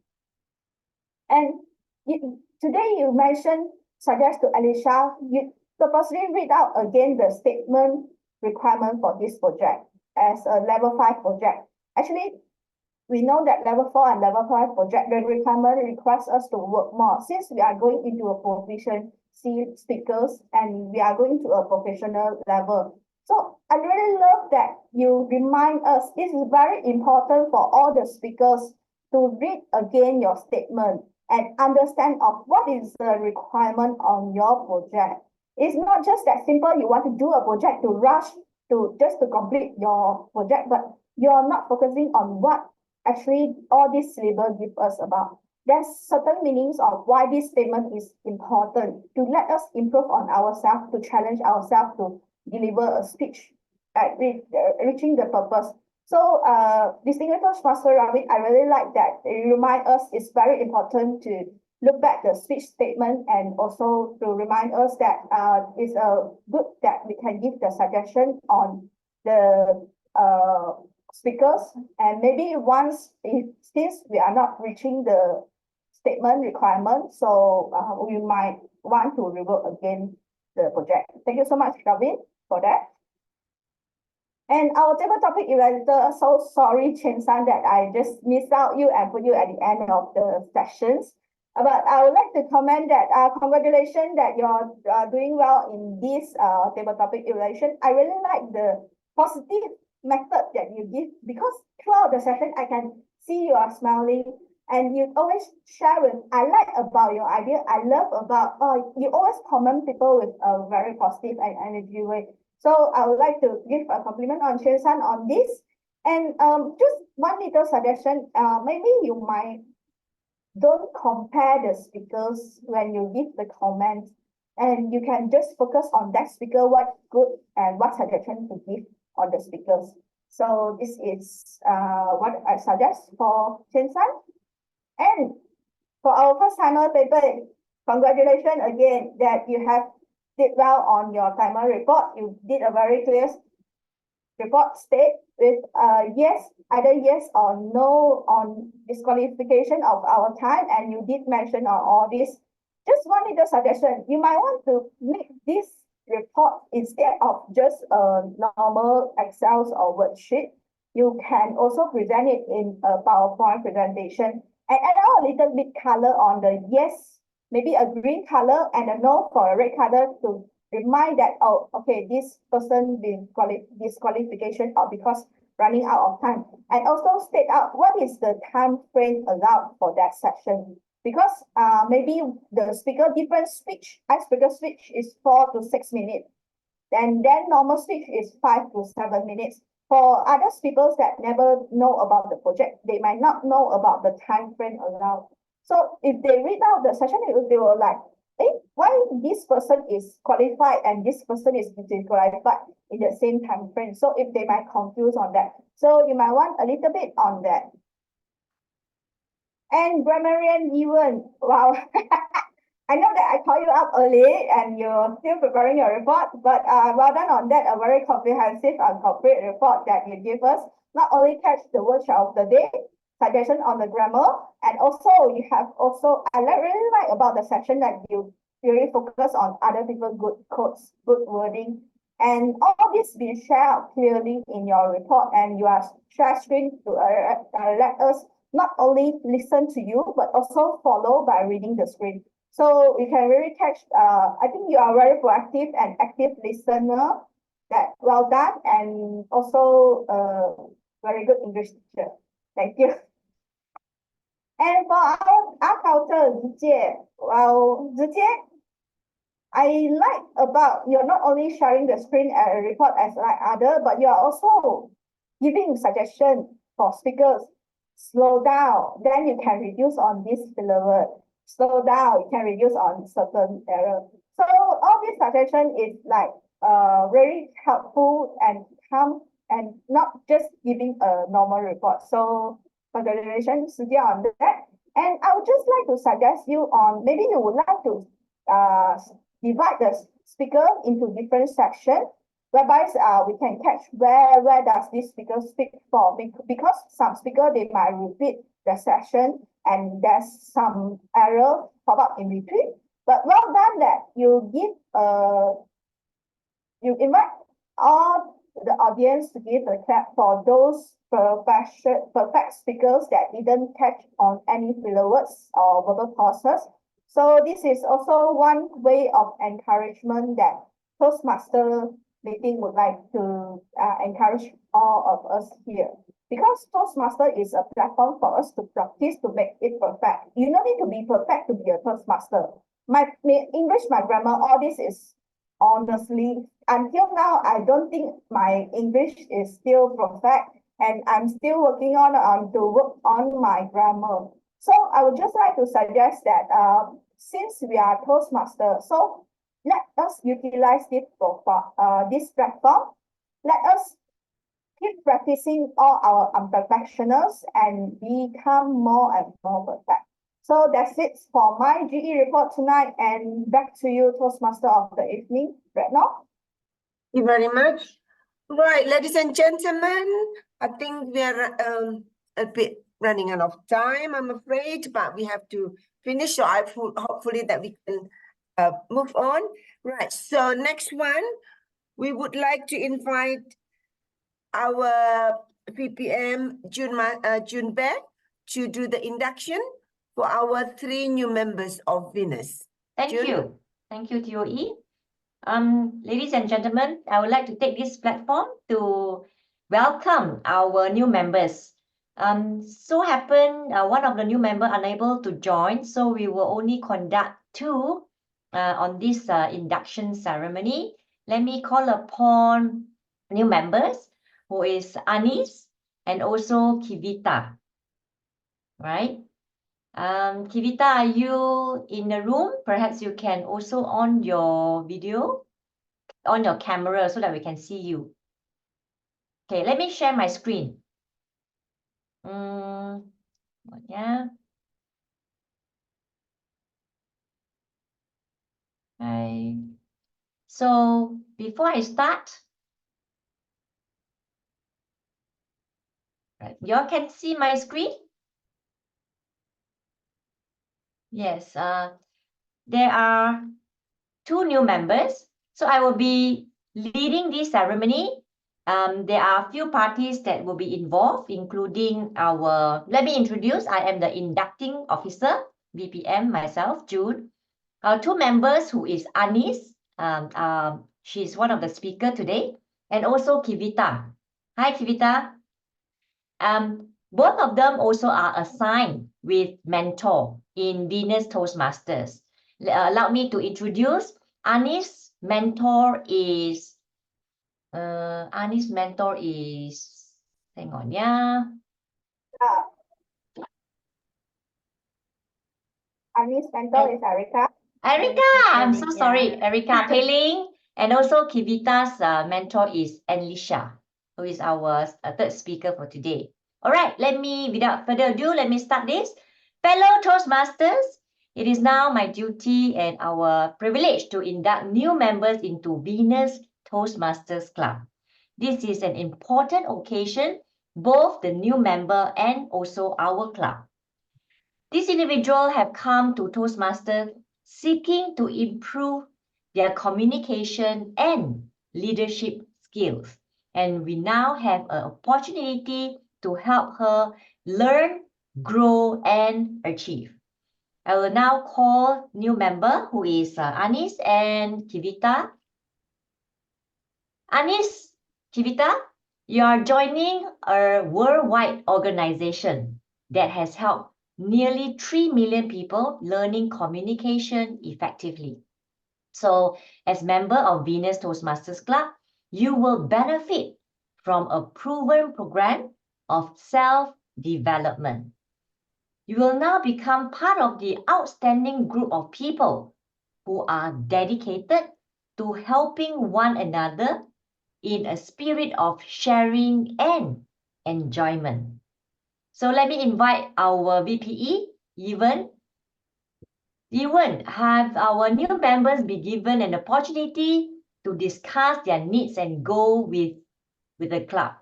And today you mentioned, suggest to Alicia, you purposely read out again the statement requirement for this project as a level 5 project. Actually, we know that level 4 and level 5 project, the requirement requires us to work more, since we are going into a proficiency speakers and we are going to a professional level. So I really love that you remind us, this is very important for all the speakers to read again your statement and understand of what is the requirement on your project. It's not just that simple, you want to do a project to rush to just to complete your project, but you're not focusing on what actually all this syllabus give us about. There's certain meanings of why this statement is important to let us improve on ourselves, to challenge ourselves to deliver a speech at reaching the purpose. So distinguished Toastmaster Ravin, I really like that you remind us it's very important to look back the speech statement, and also to remind us that it's good that we can give the suggestion on the speakers. And maybe once, since we are not reaching the statement requirement, so we might want to revoke again the project. Thank you so much, Gavin, for that. And our table topic evaluator, so sorry, Chen San, that I just missed out you and put you at the end of the sessions. But I would like to comment that congratulations that you're doing well in this table topic evaluation. I really like the positive method that you give, because throughout the session, I can see you are smiling and you always share with, I like about your idea. I love about, you always comment people with a very positive and energy way. So I would like to give a compliment on Chen San on this. And just one little suggestion, maybe you might don't compare the speakers when you give the comment, and you can just focus on that speaker, what good and what suggestion to give on the speakers. So this is what I suggest for Chen San. And for our first timer paper, congratulations again that you have did well on your timer report. You did a very clear report state with yes, either yes or no on disqualification of our time, and you did mention on all this. Just one little suggestion, you might want to make this report instead of just a normal Excel or worksheet. You can also present it in a PowerPoint presentation and add on a little bit color on the yes, maybe a green color and a no for a red color to remind that, oh, okay, this person been disqualification or because running out of time. And also state out what is the time frame allowed for that section. Because maybe the speaker different speech, icebreaker speech is 4 to 6 minutes. And then normal speech is 5 to 7 minutes. For other speakers that never know about the project, they might not know about the time frame allowed. So if they read out the session, they will like, why this person is qualified and this person is disqualified in the same time frame. So if they might confuse on that. So you might want a little bit on that. And grammarian even, wow. I know that I called you up early and you're still preparing your report, but well done on that, a very comprehensive and complete report that you give us. Not only catch the word of the day, suggestion on the grammar, and also you have also, I really like about the section that you really focus on other people's good quotes, good wording, and all this be shared clearly in your report, and you are share screen to let us not only listen to you, but also follow by reading the screen. So you can really catch, I think you are very proactive and active listener. That well done, and also very good English teacher. Thank you. And for our counter, well, I like about you're not only sharing the screen and a report as like other, but you are also giving suggestion for speakers. Slow down, then you can reduce on this filler word. Slow down, you can reduce on certain error. So all this suggestion is like very helpful and calm and not just giving a normal report. So congratulations on that. And I would just like to suggest you on, maybe you would like to divide the speaker into different sections, whereby we can catch where does this speaker speak for, because some speaker, they might repeat the session and there's some error pop up in between. But well done that you give you invite all the audience to give a clap for those perfect speakers that didn't catch on any filler words or verbal pauses. So this is also one way of encouragement that Toastmaster meeting would like to encourage all of us here. Because Toastmaster is a platform for us to practice to make it perfect. You don't need to be perfect to be a Toastmaster. My English, my grammar, all this is honestly, until now, I don't think my English is still perfect, and I'm still working on to work on my grammar. So I would just like to suggest that since we are Toastmaster, so let us utilize this this platform. Let us keep practicing all our imperfections and become more and more perfect. So that's it for my GE report tonight, and back to you, Toastmaster of the evening, Retno. Thank you very much. Right, ladies and gentlemen, I think we are a bit running out of time, I'm afraid, but we have to finish. So hopefully that we can move on. Right. So next one, we would like to invite our PPM June Beck to do the induction for our 3 new members of Venus. Thank June? you. Thank you, TOE. Ladies and gentlemen, I would like to take this platform to welcome our new members. So happen one of the new member unable to join, so we will only conduct 2 on this induction ceremony. Let me call upon new members, who is Anis and also Kivita. Right? Kivita, are you in the room? Perhaps you can also on your video, on your camera, so that we can see you. Okay, let me share my screen. Yeah. Okay. So before I start, right, y'all can see my screen? Yes. There are 2 new members, so I will be leading this ceremony. There are a few parties that will be involved, including let me introduce, I am the inducting officer, VPM, myself, June. Our 2 members, who is Anis, she's one of the speaker today, and also Kivita. Hi, Kivita. Both of them also are assigned with mentor in Venus Toastmasters. Allow me to introduce Anis' mentor is hang on, yeah. Anis' mentor is Erica. Erica, I'm so sorry, Erica Pei Ling, and also Kivita's mentor is Alicia, who is our 3rd speaker for today. All right, without further ado, let me start this. Fellow Toastmasters, it is now my duty and our privilege to induct new members into Venus Toastmasters Club. This is an important occasion, both the new member and also our club. These individuals have come to Toastmasters seeking to improve their communication and leadership skills. And we now have an opportunity to help her learn, grow, and achieve. I will now call new member, who is Anis and Kivita. Anis, Kivita, you are joining a worldwide organization that has helped nearly 3 million people learning communication effectively. So as member of Venus Toastmasters Club, you will benefit from a proven program of self-development. You will now become part of the outstanding group of people who are dedicated to helping one another in a spirit of sharing and enjoyment. So let me invite our VPE, Evan. Have our new members be given an opportunity to discuss their needs and goals with the club?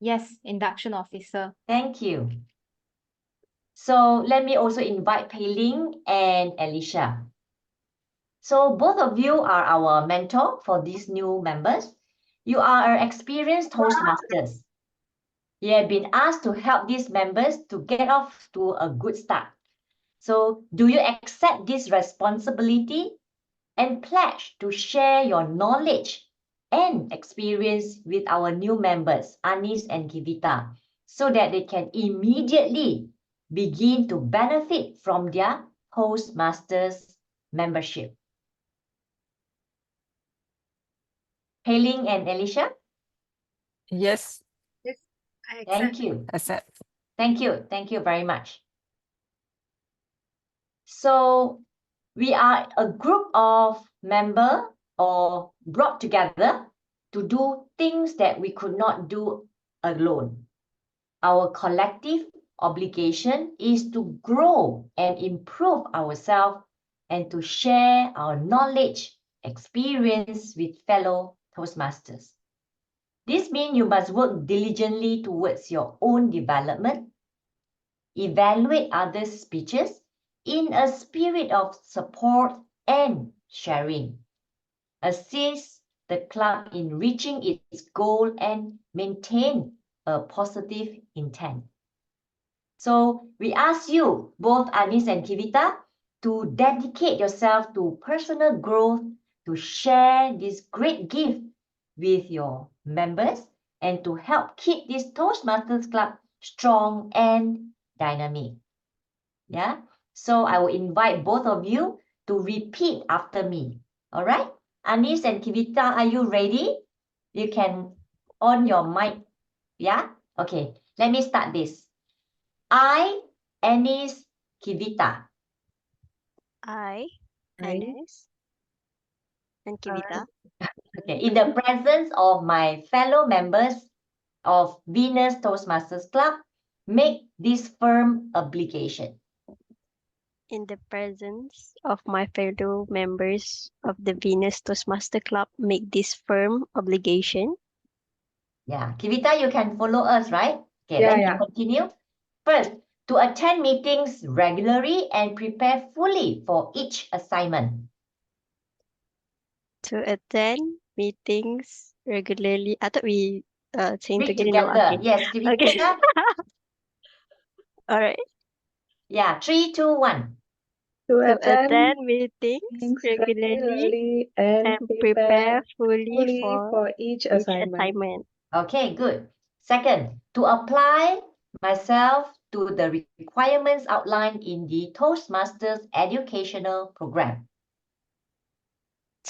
Yes, induction officer. Thank you. So let me also invite Pei Ling and Alicia. So both of you are our mentor for these new members. You are experienced Toastmasters. You have been asked to help these members to get off to a good start. So do you accept this responsibility and pledge to share your knowledge and experience with our new members, Anis and Kivita, so that they can immediately begin to benefit from their Toastmasters membership? Pei Ling and Alicia? Yes. Yes, I accept. Thank you. Accept. Thank you. Thank you very much. So we are a group of members or brought together to do things that we could not do alone. Our collective obligation is to grow and improve ourselves and to share our knowledge, experience with fellow Toastmasters. This means you must work diligently towards your own development, evaluate others' speeches, in a spirit of support and sharing. Assist the club in reaching its goal and maintain a positive intent. So we ask you, both Anis and Kivita, to dedicate yourself to personal growth, to share this great gift with your members, and to help keep this Toastmasters Club strong and dynamic. Yeah, so I will invite both of you to repeat after me. All right, Anis and Kivita, are you ready? You can on your mic. Yeah, okay, let me start this. I, Anis, Kivita. I, Anis, and Kivita, Okay, in the presence of my fellow members of Venus Toastmasters Club, make this firm obligation. in the presence of my fellow members of the Venus Toastmaster Club, make this firm obligation. Yeah, Kivita, you can follow us, right? Okay, Yeah, let me yeah. continue. First, to attend meetings regularly and prepare fully for each assignment. To attend meetings regularly. I thought we saying Read together. No, together. okay. Yes, Kivita. Okay. All right. Yeah, 3, 2, 1. To attend meetings regularly and prepare fully for each assignment. Okay, good. Second, to apply myself to the requirements outlined in the Toastmasters educational program.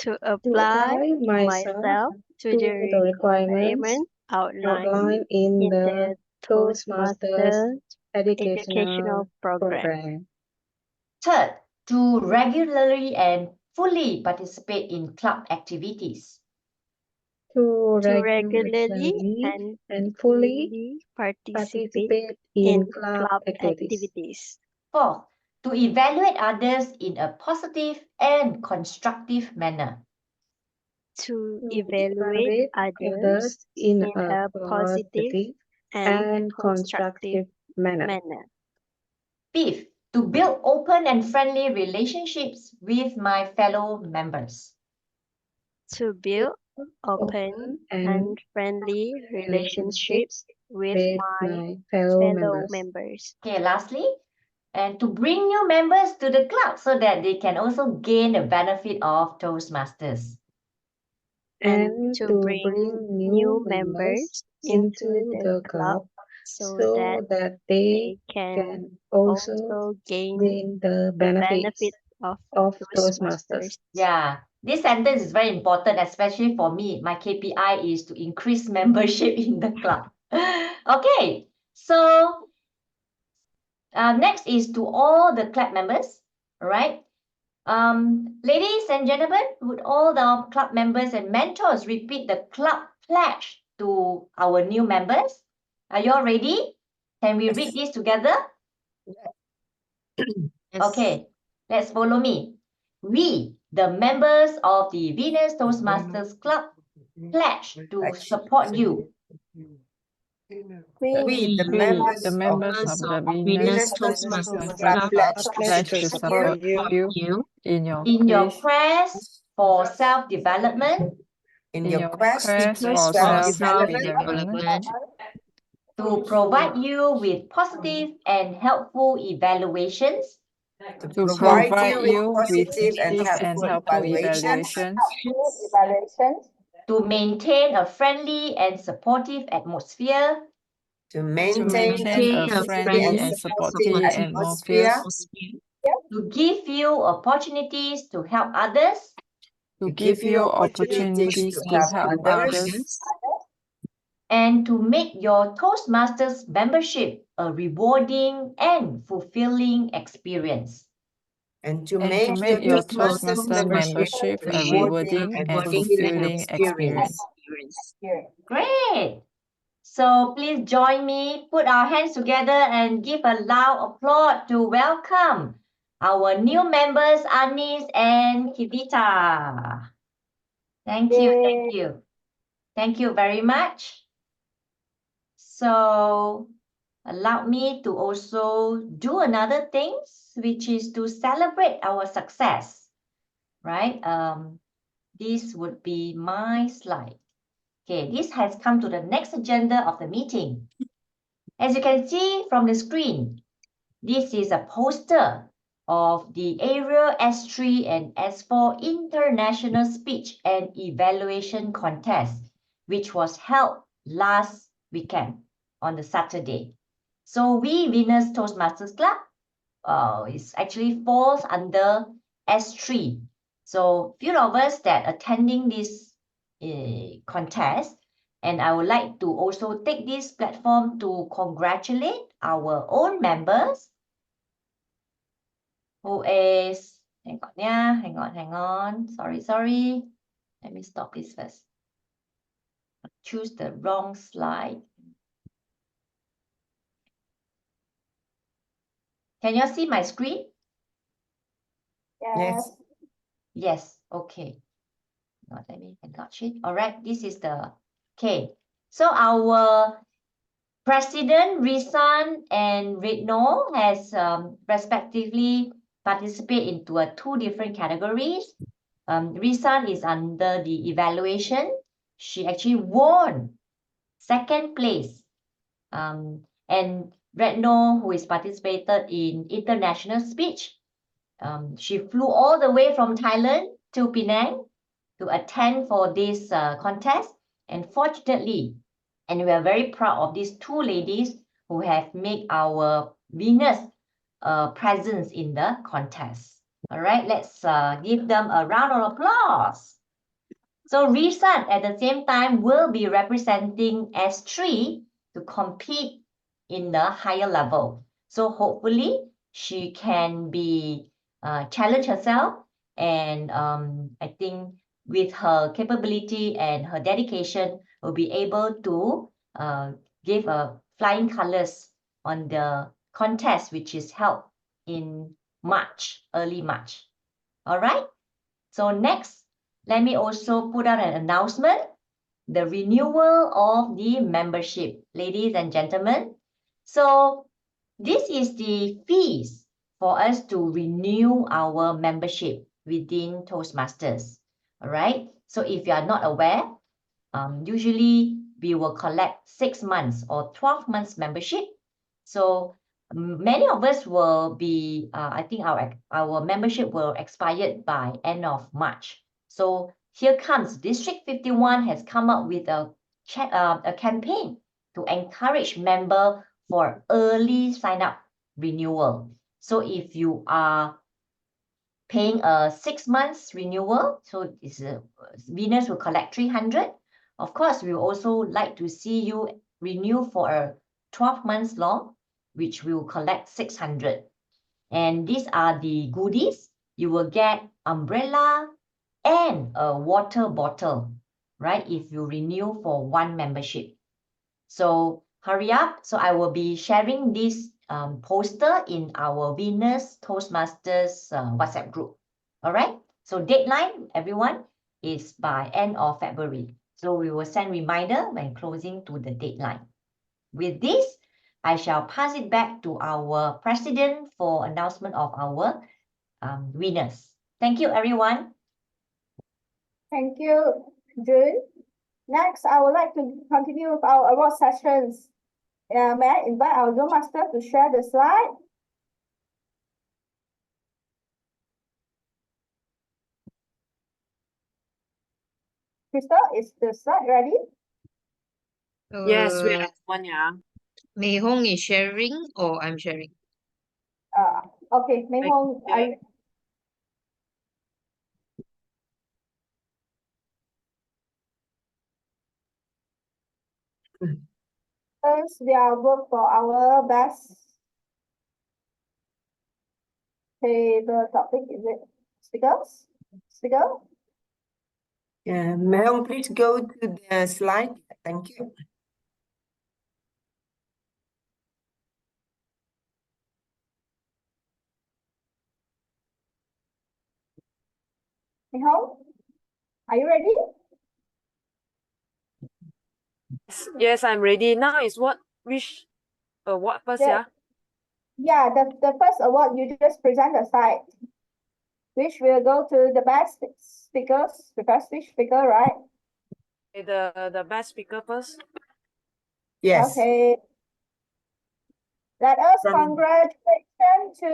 To apply myself to the requirements outlined in the Toastmasters educational program. Third, to regularly and fully participate in club activities. To regularly and fully participate in club activities. Fourth, to evaluate others in a positive and constructive manner. To evaluate others in a positive and constructive manner. Fifth, to build open and friendly relationships with my fellow members. To build open and friendly relationships with my fellow members. Okay, lastly, and to bring new members to the club so that they can also gain the benefit of Toastmasters. And to bring new members into the club so that they can also gain the benefit of Toastmasters. Yeah, this sentence is very important, especially for me. My KPI is to increase membership in the club. Okay, so next is to all the club members, all right? Ladies and gentlemen, would all the club members and mentors repeat the club pledge to our new members? Are you all ready? Can we read this together? Okay, let's follow me. We, the members of the Venus Toastmasters Club, pledge to support you. We, the members the members of the Venus Venus Toastmasters Toastmasters Club, Club pledge pledge to support you in your quest for self-development, in your your quest for self-development, to provide you with positive and helpful evaluations, to to provide provide you you with with positive and helpful evaluations, to maintain a friendly and supportive atmosphere, to to maintain maintain a friendly and supportive atmosphere, to give you opportunities to help others, to give you opportunities to help others, and to make your Toastmasters membership a rewarding and fulfilling experience. and to and make to make your Toastmasters Toastmaster membership a rewarding and fulfilling experience. Great! So please join me, put our hands together and give a loud applause to welcome our new members, Anis and Kivita. Thank you, thank you. Thank you very much. So allow me to also do another things. which is to celebrate our success, right? This would be my slide. Okay, this has come to the next agenda of the meeting. As you can see from the screen, this is a poster of the Area S3 and S4 International Speech and Evaluation Contest, which was held last weekend on the Saturday. So we Venus Toastmasters Club is actually falls under S3. So few of us that attending this contest, and I would like to also take this platform to congratulate our own members who is, hang on, sorry. Let me stop this first. Choose the wrong slide. Can you see my screen? Yes. Yes, okay. Now let me enlarge it. All right, this is the, okay. So our President Risan and Retno has respectively participated into two different categories. Risan is under the evaluation. She actually won second place. And Retno, who is participated in international speech, she flew all the way from Thailand to Penang to attend for this contest. And fortunately, and we are very proud of these two ladies who have made our Venus presence in the contest. All right, let's give them a round of applause. So Risan at the same time will be representing S3 to compete in the higher level. So hopefully she can be challenge herself, and I think with her capability and her dedication will be able to give a flying colors on the contest which is held in March, early March. All right. So next, let me also put out an announcement. The renewal of the membership, ladies and gentlemen. So this is the fees for us to renew our membership within Toastmasters. All right. So if you are not aware, usually we will collect 6 months or 12 months membership. So many of us will be, I think our membership will expire by end of March. So here comes District 51 has come up with a campaign to encourage members for early sign up renewal. So if you are paying a 6 months renewal, so it's Venus will collect 300. Of course, we also like to see you renew for a 12 months long, which will collect 600. And these are the goodies. You will get umbrella and a water bottle, right? If you renew for one membership. So hurry up. So I will be sharing this poster in our Venus Toastmasters WhatsApp group. All right. So deadline, everyone, is by end of February. So we will send reminder when closing to the deadline. With this, I shall pass it back to our president for announcement of our winners. Thank you, everyone. Thank you, June. Next, I would like to continue with our award sessions. May I invite our Zoom master to share the slide? Crystal, is the slide ready? Yes, we have one, yeah. Mei Hong is sharing or I'm sharing? Okay, Mei Hong, first, we are vote for our best table topic. Is it speakers? Speaker? Yeah, Mei Hong, please go to the slide. Thank you. Mei Hong, are you ready? Yes, I'm ready. Now is what? Which what first, yeah? Yeah, the first award you just present the slide, which will go to the best speakers, the best speaker, right? The best speaker first. Yes. Okay. Let us From congratulations to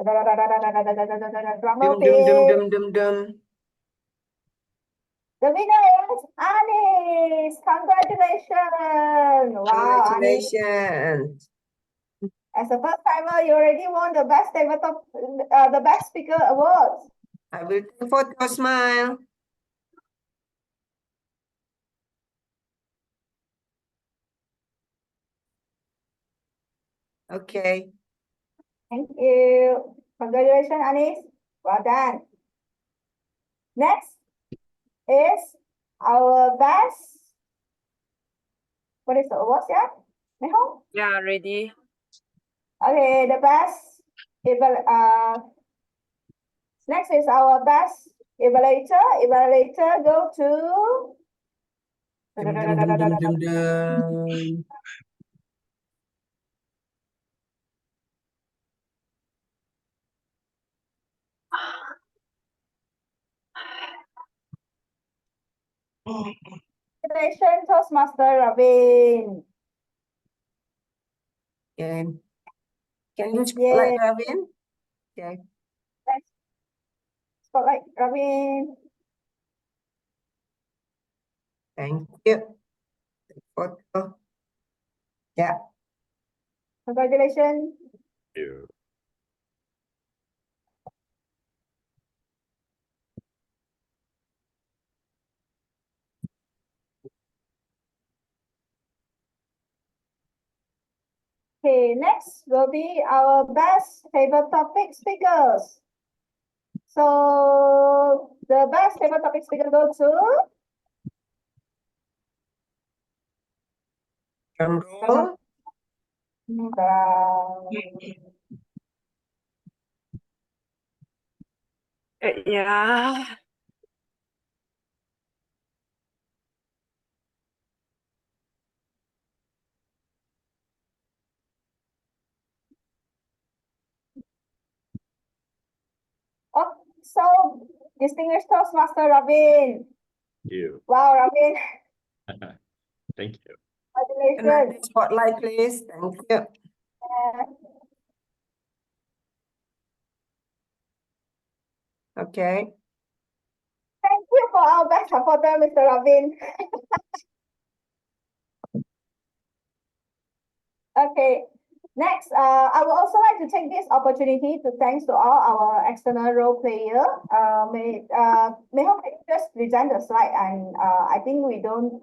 dum dum dum dum dum dum. the winner is Anis. Congratulations. Wow, Anis. Congratulations. As a first timer, you already won the best tabletop, the best speaker awards. I will take photo, smile. Okay. Thank you. Congratulations, Anis. Well done. Next is our best. What is the awards, yeah? Meho? Yeah, ready. Okay, the best. Next is our best evaluator. Evaluator go to. Dum dum dum dum dum dum. Congratulations, Toastmaster Ravin. Okay. Can you spotlight Yeah. Ravin? Okay. Let's spotlight Ravin. Thank you. Photo. Yeah. Congratulations. Thank you. Okay, next will be our best table topic speakers. So the best table topic speaker go to. Drum roll. Yeah. Oh, so distinguished Toastmaster Ravin. You. Wow, Ravin. Thank you. Another Congratulations. spotlight, please. Thank you. Okay. Thank you for our best supporter, Mr. Ravin. Okay, next, I would also like to take this opportunity to thanks to all our external role player. May hope just present the slide, and I think we don't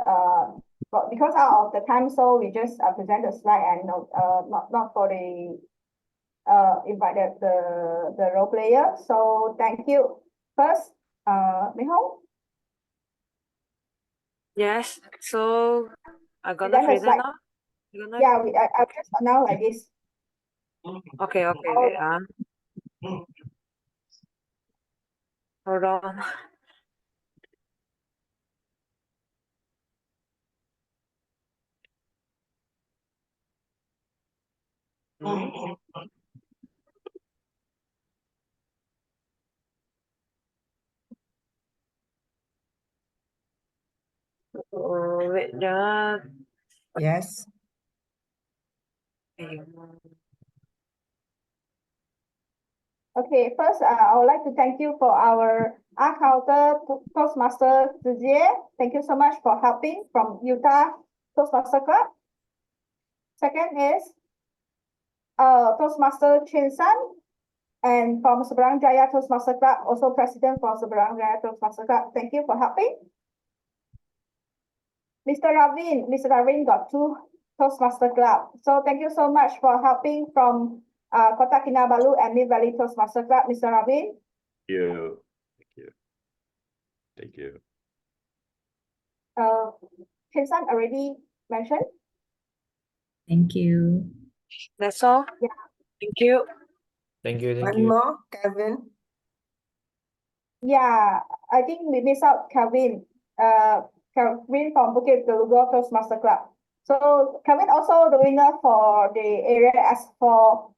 because out of the time, so we just present the slide and not for the invited the role player. So thank you. First, May hope. Yes. So I'm gonna Present the present slide. now. You're gonna... Yeah, I just now like this. Okay, wait. Hold on. Wait, yeah. Yes. Okay, first, I would like to thank you for our art counter Toastmaster Zijie. Thank you so much for helping from Utah Toastmaster Club. Second is Toastmaster Chin San, and from Seberang Jaya Toastmaster Club, also president for Seberang Jaya Toastmaster Club. Thank you for helping. Mr. Ravin got 2 Toastmaster Club. So thank you so much for helping from Kota Kinabalu and Mid Valley Toastmaster Club, Mr. Ravin. Thank you. Thank you. Thank you. Chin San already mentioned. Thank you. That's all. Yeah. Thank you. Thank you. One more, Kevin. Yeah, I think we miss out Kelvin. Kelvin from Bukit Telugu Toastmaster Club. So Kevin also the winner for the area S4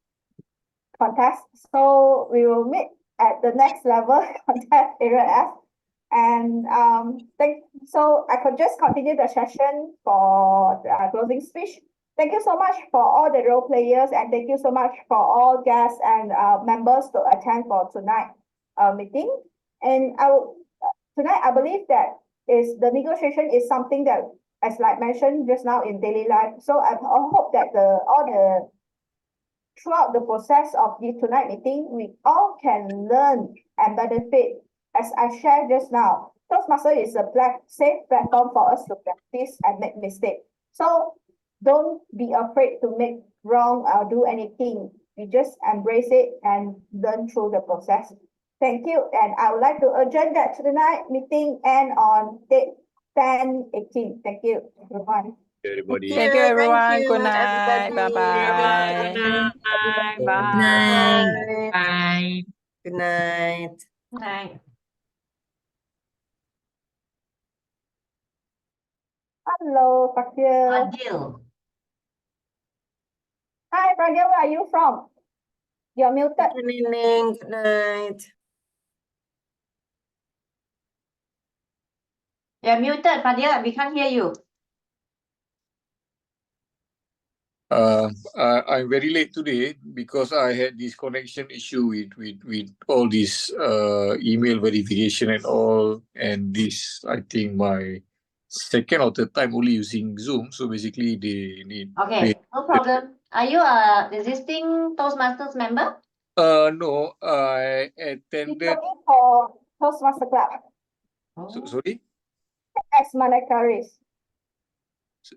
contest. So we will meet at the next level contest area F. And so I could just continue the session for the closing speech. Thank you so much for all the role players, and thank you so much for all guests and members to attend for tonight meeting. And tonight I believe that is the negotiation is something that, as like mentioned just now, in daily life. So I hope that throughout the process of the tonight meeting, we all can learn and benefit. As I shared just now, Toastmaster is a safe platform for us to practice and make mistakes. So don't be afraid to make wrong or do anything. We just embrace it and learn through the process. Thank you. And I would like to adjourn that to tonight meeting and on date 10/18. Thank you, everyone. Everybody. Thank you, everyone. Good Thank you, night. everybody. Bye-bye. Bye. Night. Bye. Good night. Right. Hello, Fakir. Adil. Hi, Fakir. Where are you from? You're muted. Good evening. Good night. You're muted, Fadil. We can't hear you. I'm very late today because I had this connection issue with all this email verification and all, and this I think my second or third time only using Zoom. So basically they need Okay, no problem. Are you a existing Toastmasters member? no, I attended. For Toastmaster Club. Sorry, Ex Manakaris.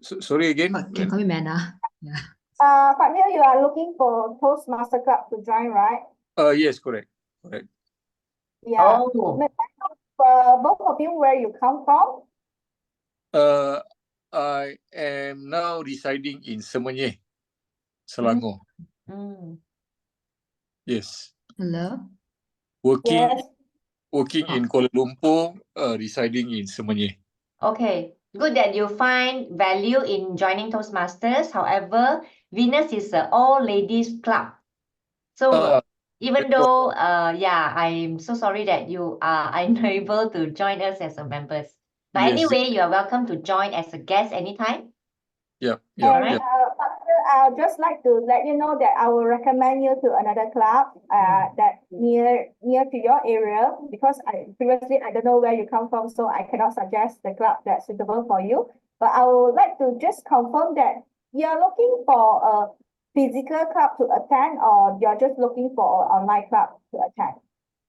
sorry again. Can call me Manna. Yeah. Fadil, you are looking for Toastmaster Club to join, right? Yes, correct. Yeah. Oh. May I know, both of you, where you come from? I am now residing in Semenyih, Selangor. Yes. Hello. Working Yes. in Kuala Lumpur, residing in Semenyih. Okay, good that you find value in joining Toastmasters. However, Venus is an all-ladies club. So even though, yeah, I'm so sorry that you are unable to join us as a members. But Yes. anyway, you are welcome to join as a guest anytime. Yeah. And Fakir, I'd just like to let you know that I will recommend you to another club that near to your area, because previously I don't know where you come from, so I cannot suggest the club that's suitable for you. But I would like to just confirm that you're looking for a physical club to attend, or you're just looking for an online club to attend.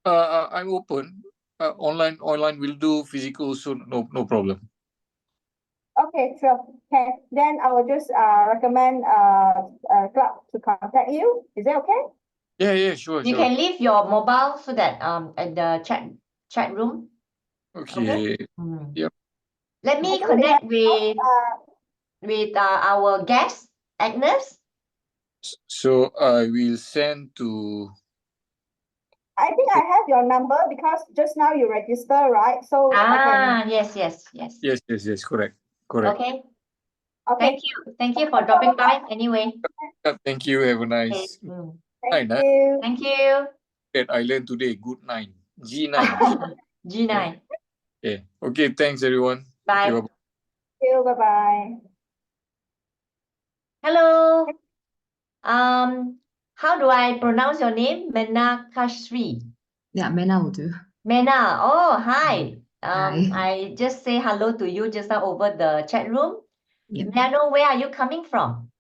I'm open. Online will do. Physical, so no problem. Okay, sure. Okay, then I will just recommend a club to contact you. Is that okay? Yeah, sure. You can leave your mobile so that at the chat room. Okay. Yep. Let me Okay, connect with our guest, Agnes. So I will send to. I think I have your number because just now you register, right? So Yes. Yes, correct. Okay. Okay. Thank you for dropping by anyway. Thank you. Have a nice night. Thank you. That I learned today. Good night. G9. G9. Yeah. Okay. Thanks, everyone. Bye. Okay, Thank you. Bye-bye. Hello. How do I pronounce your name? Menakashri. Yeah, Manna will do. Mena. Oh, hi. Hi. I just say hello to you just now over the chat room. Yeah. May I know where are you coming from?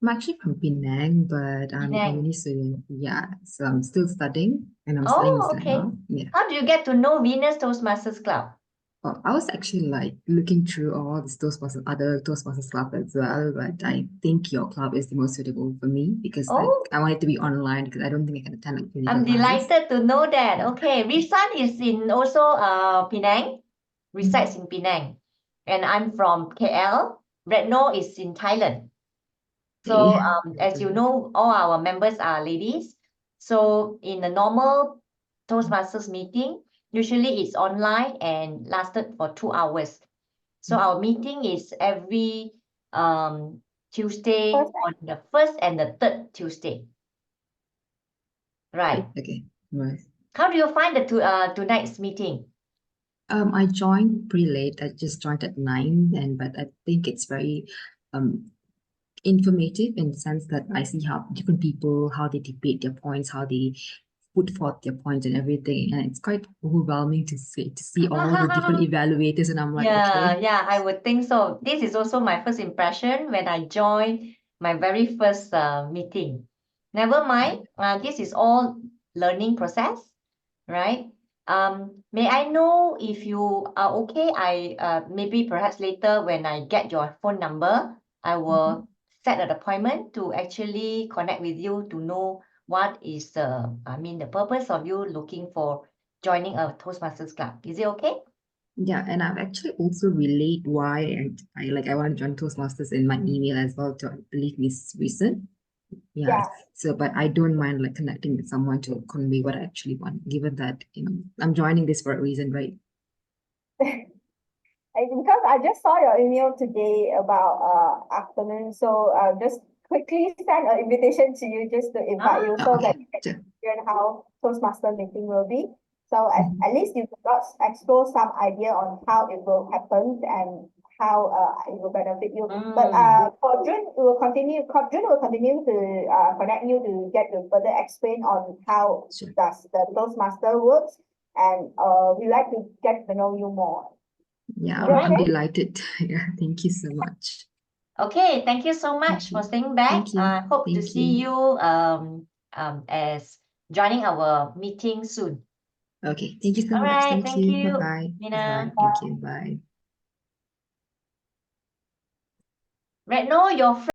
I'm actually from Penang, but I'm a Penang. uni student. Yeah, so I'm still studying, and I'm studying in Oh, okay. Selangor. Yeah. How do you get to know Venus Toastmasters Club? Oh, I was actually like looking through all the other Toastmasters club as well, but I think your club is the most suitable for me because like I want it to be online because I don't think I can attend like physical I'm classes. delighted to know that. Okay, Risan is in also Penang, resides in Penang, and I'm from KL. Retno is in Thailand. So as you know, all our members are ladies. So in a normal Toastmasters meeting, usually it's online and lasted for 2 hours. So our meeting is every Tuesday on the 1st and the 3rd Tuesday. Right. Okay. Right. How do you find the tonight's meeting? I joined pretty late. I just joined at 9, but I think it's very informative in the sense that I see how different people, how they debate their points, how they put forth their points and everything. And it's quite overwhelming to see all the different evaluators, and I'm like, okay. Yeah, I would think so. This is also my first impression when I joined my very first meeting. Never mind, this is all learning process, right? May I know if you are okay? Maybe perhaps later when I get your phone number, I will set an appointment to actually connect with you to know what is the purpose of you looking for joining a Toastmasters Club. Is it okay? Yeah, and I've actually also relayed why I want to join Toastmasters in my email as well to leave this reason. Yeah. So, but I don't mind like connecting with someone to convey what I actually want, given that I'm joining this for a reason, right? Because I just saw your email today about afternoon, so just quickly send an invitation to you just to invite you so that you can hear how Toastmaster meeting will be. So at least you got explore some idea on how it will happen and how it will benefit you. But for June, we will continue. June will continue to connect you to get to further explain on how does the Toastmaster works, and we like to get to know you more. Yeah, Alright. I'm delighted. Yeah, thank you so much. Okay, thank you so much for staying back. Thank you. I hope to Thank see you. you as joining our meeting soon. Okay, thank you so All much. right, Thank thank you. you, Bye-bye. Mina. Bye-bye. Thank you. Bye. Retno, your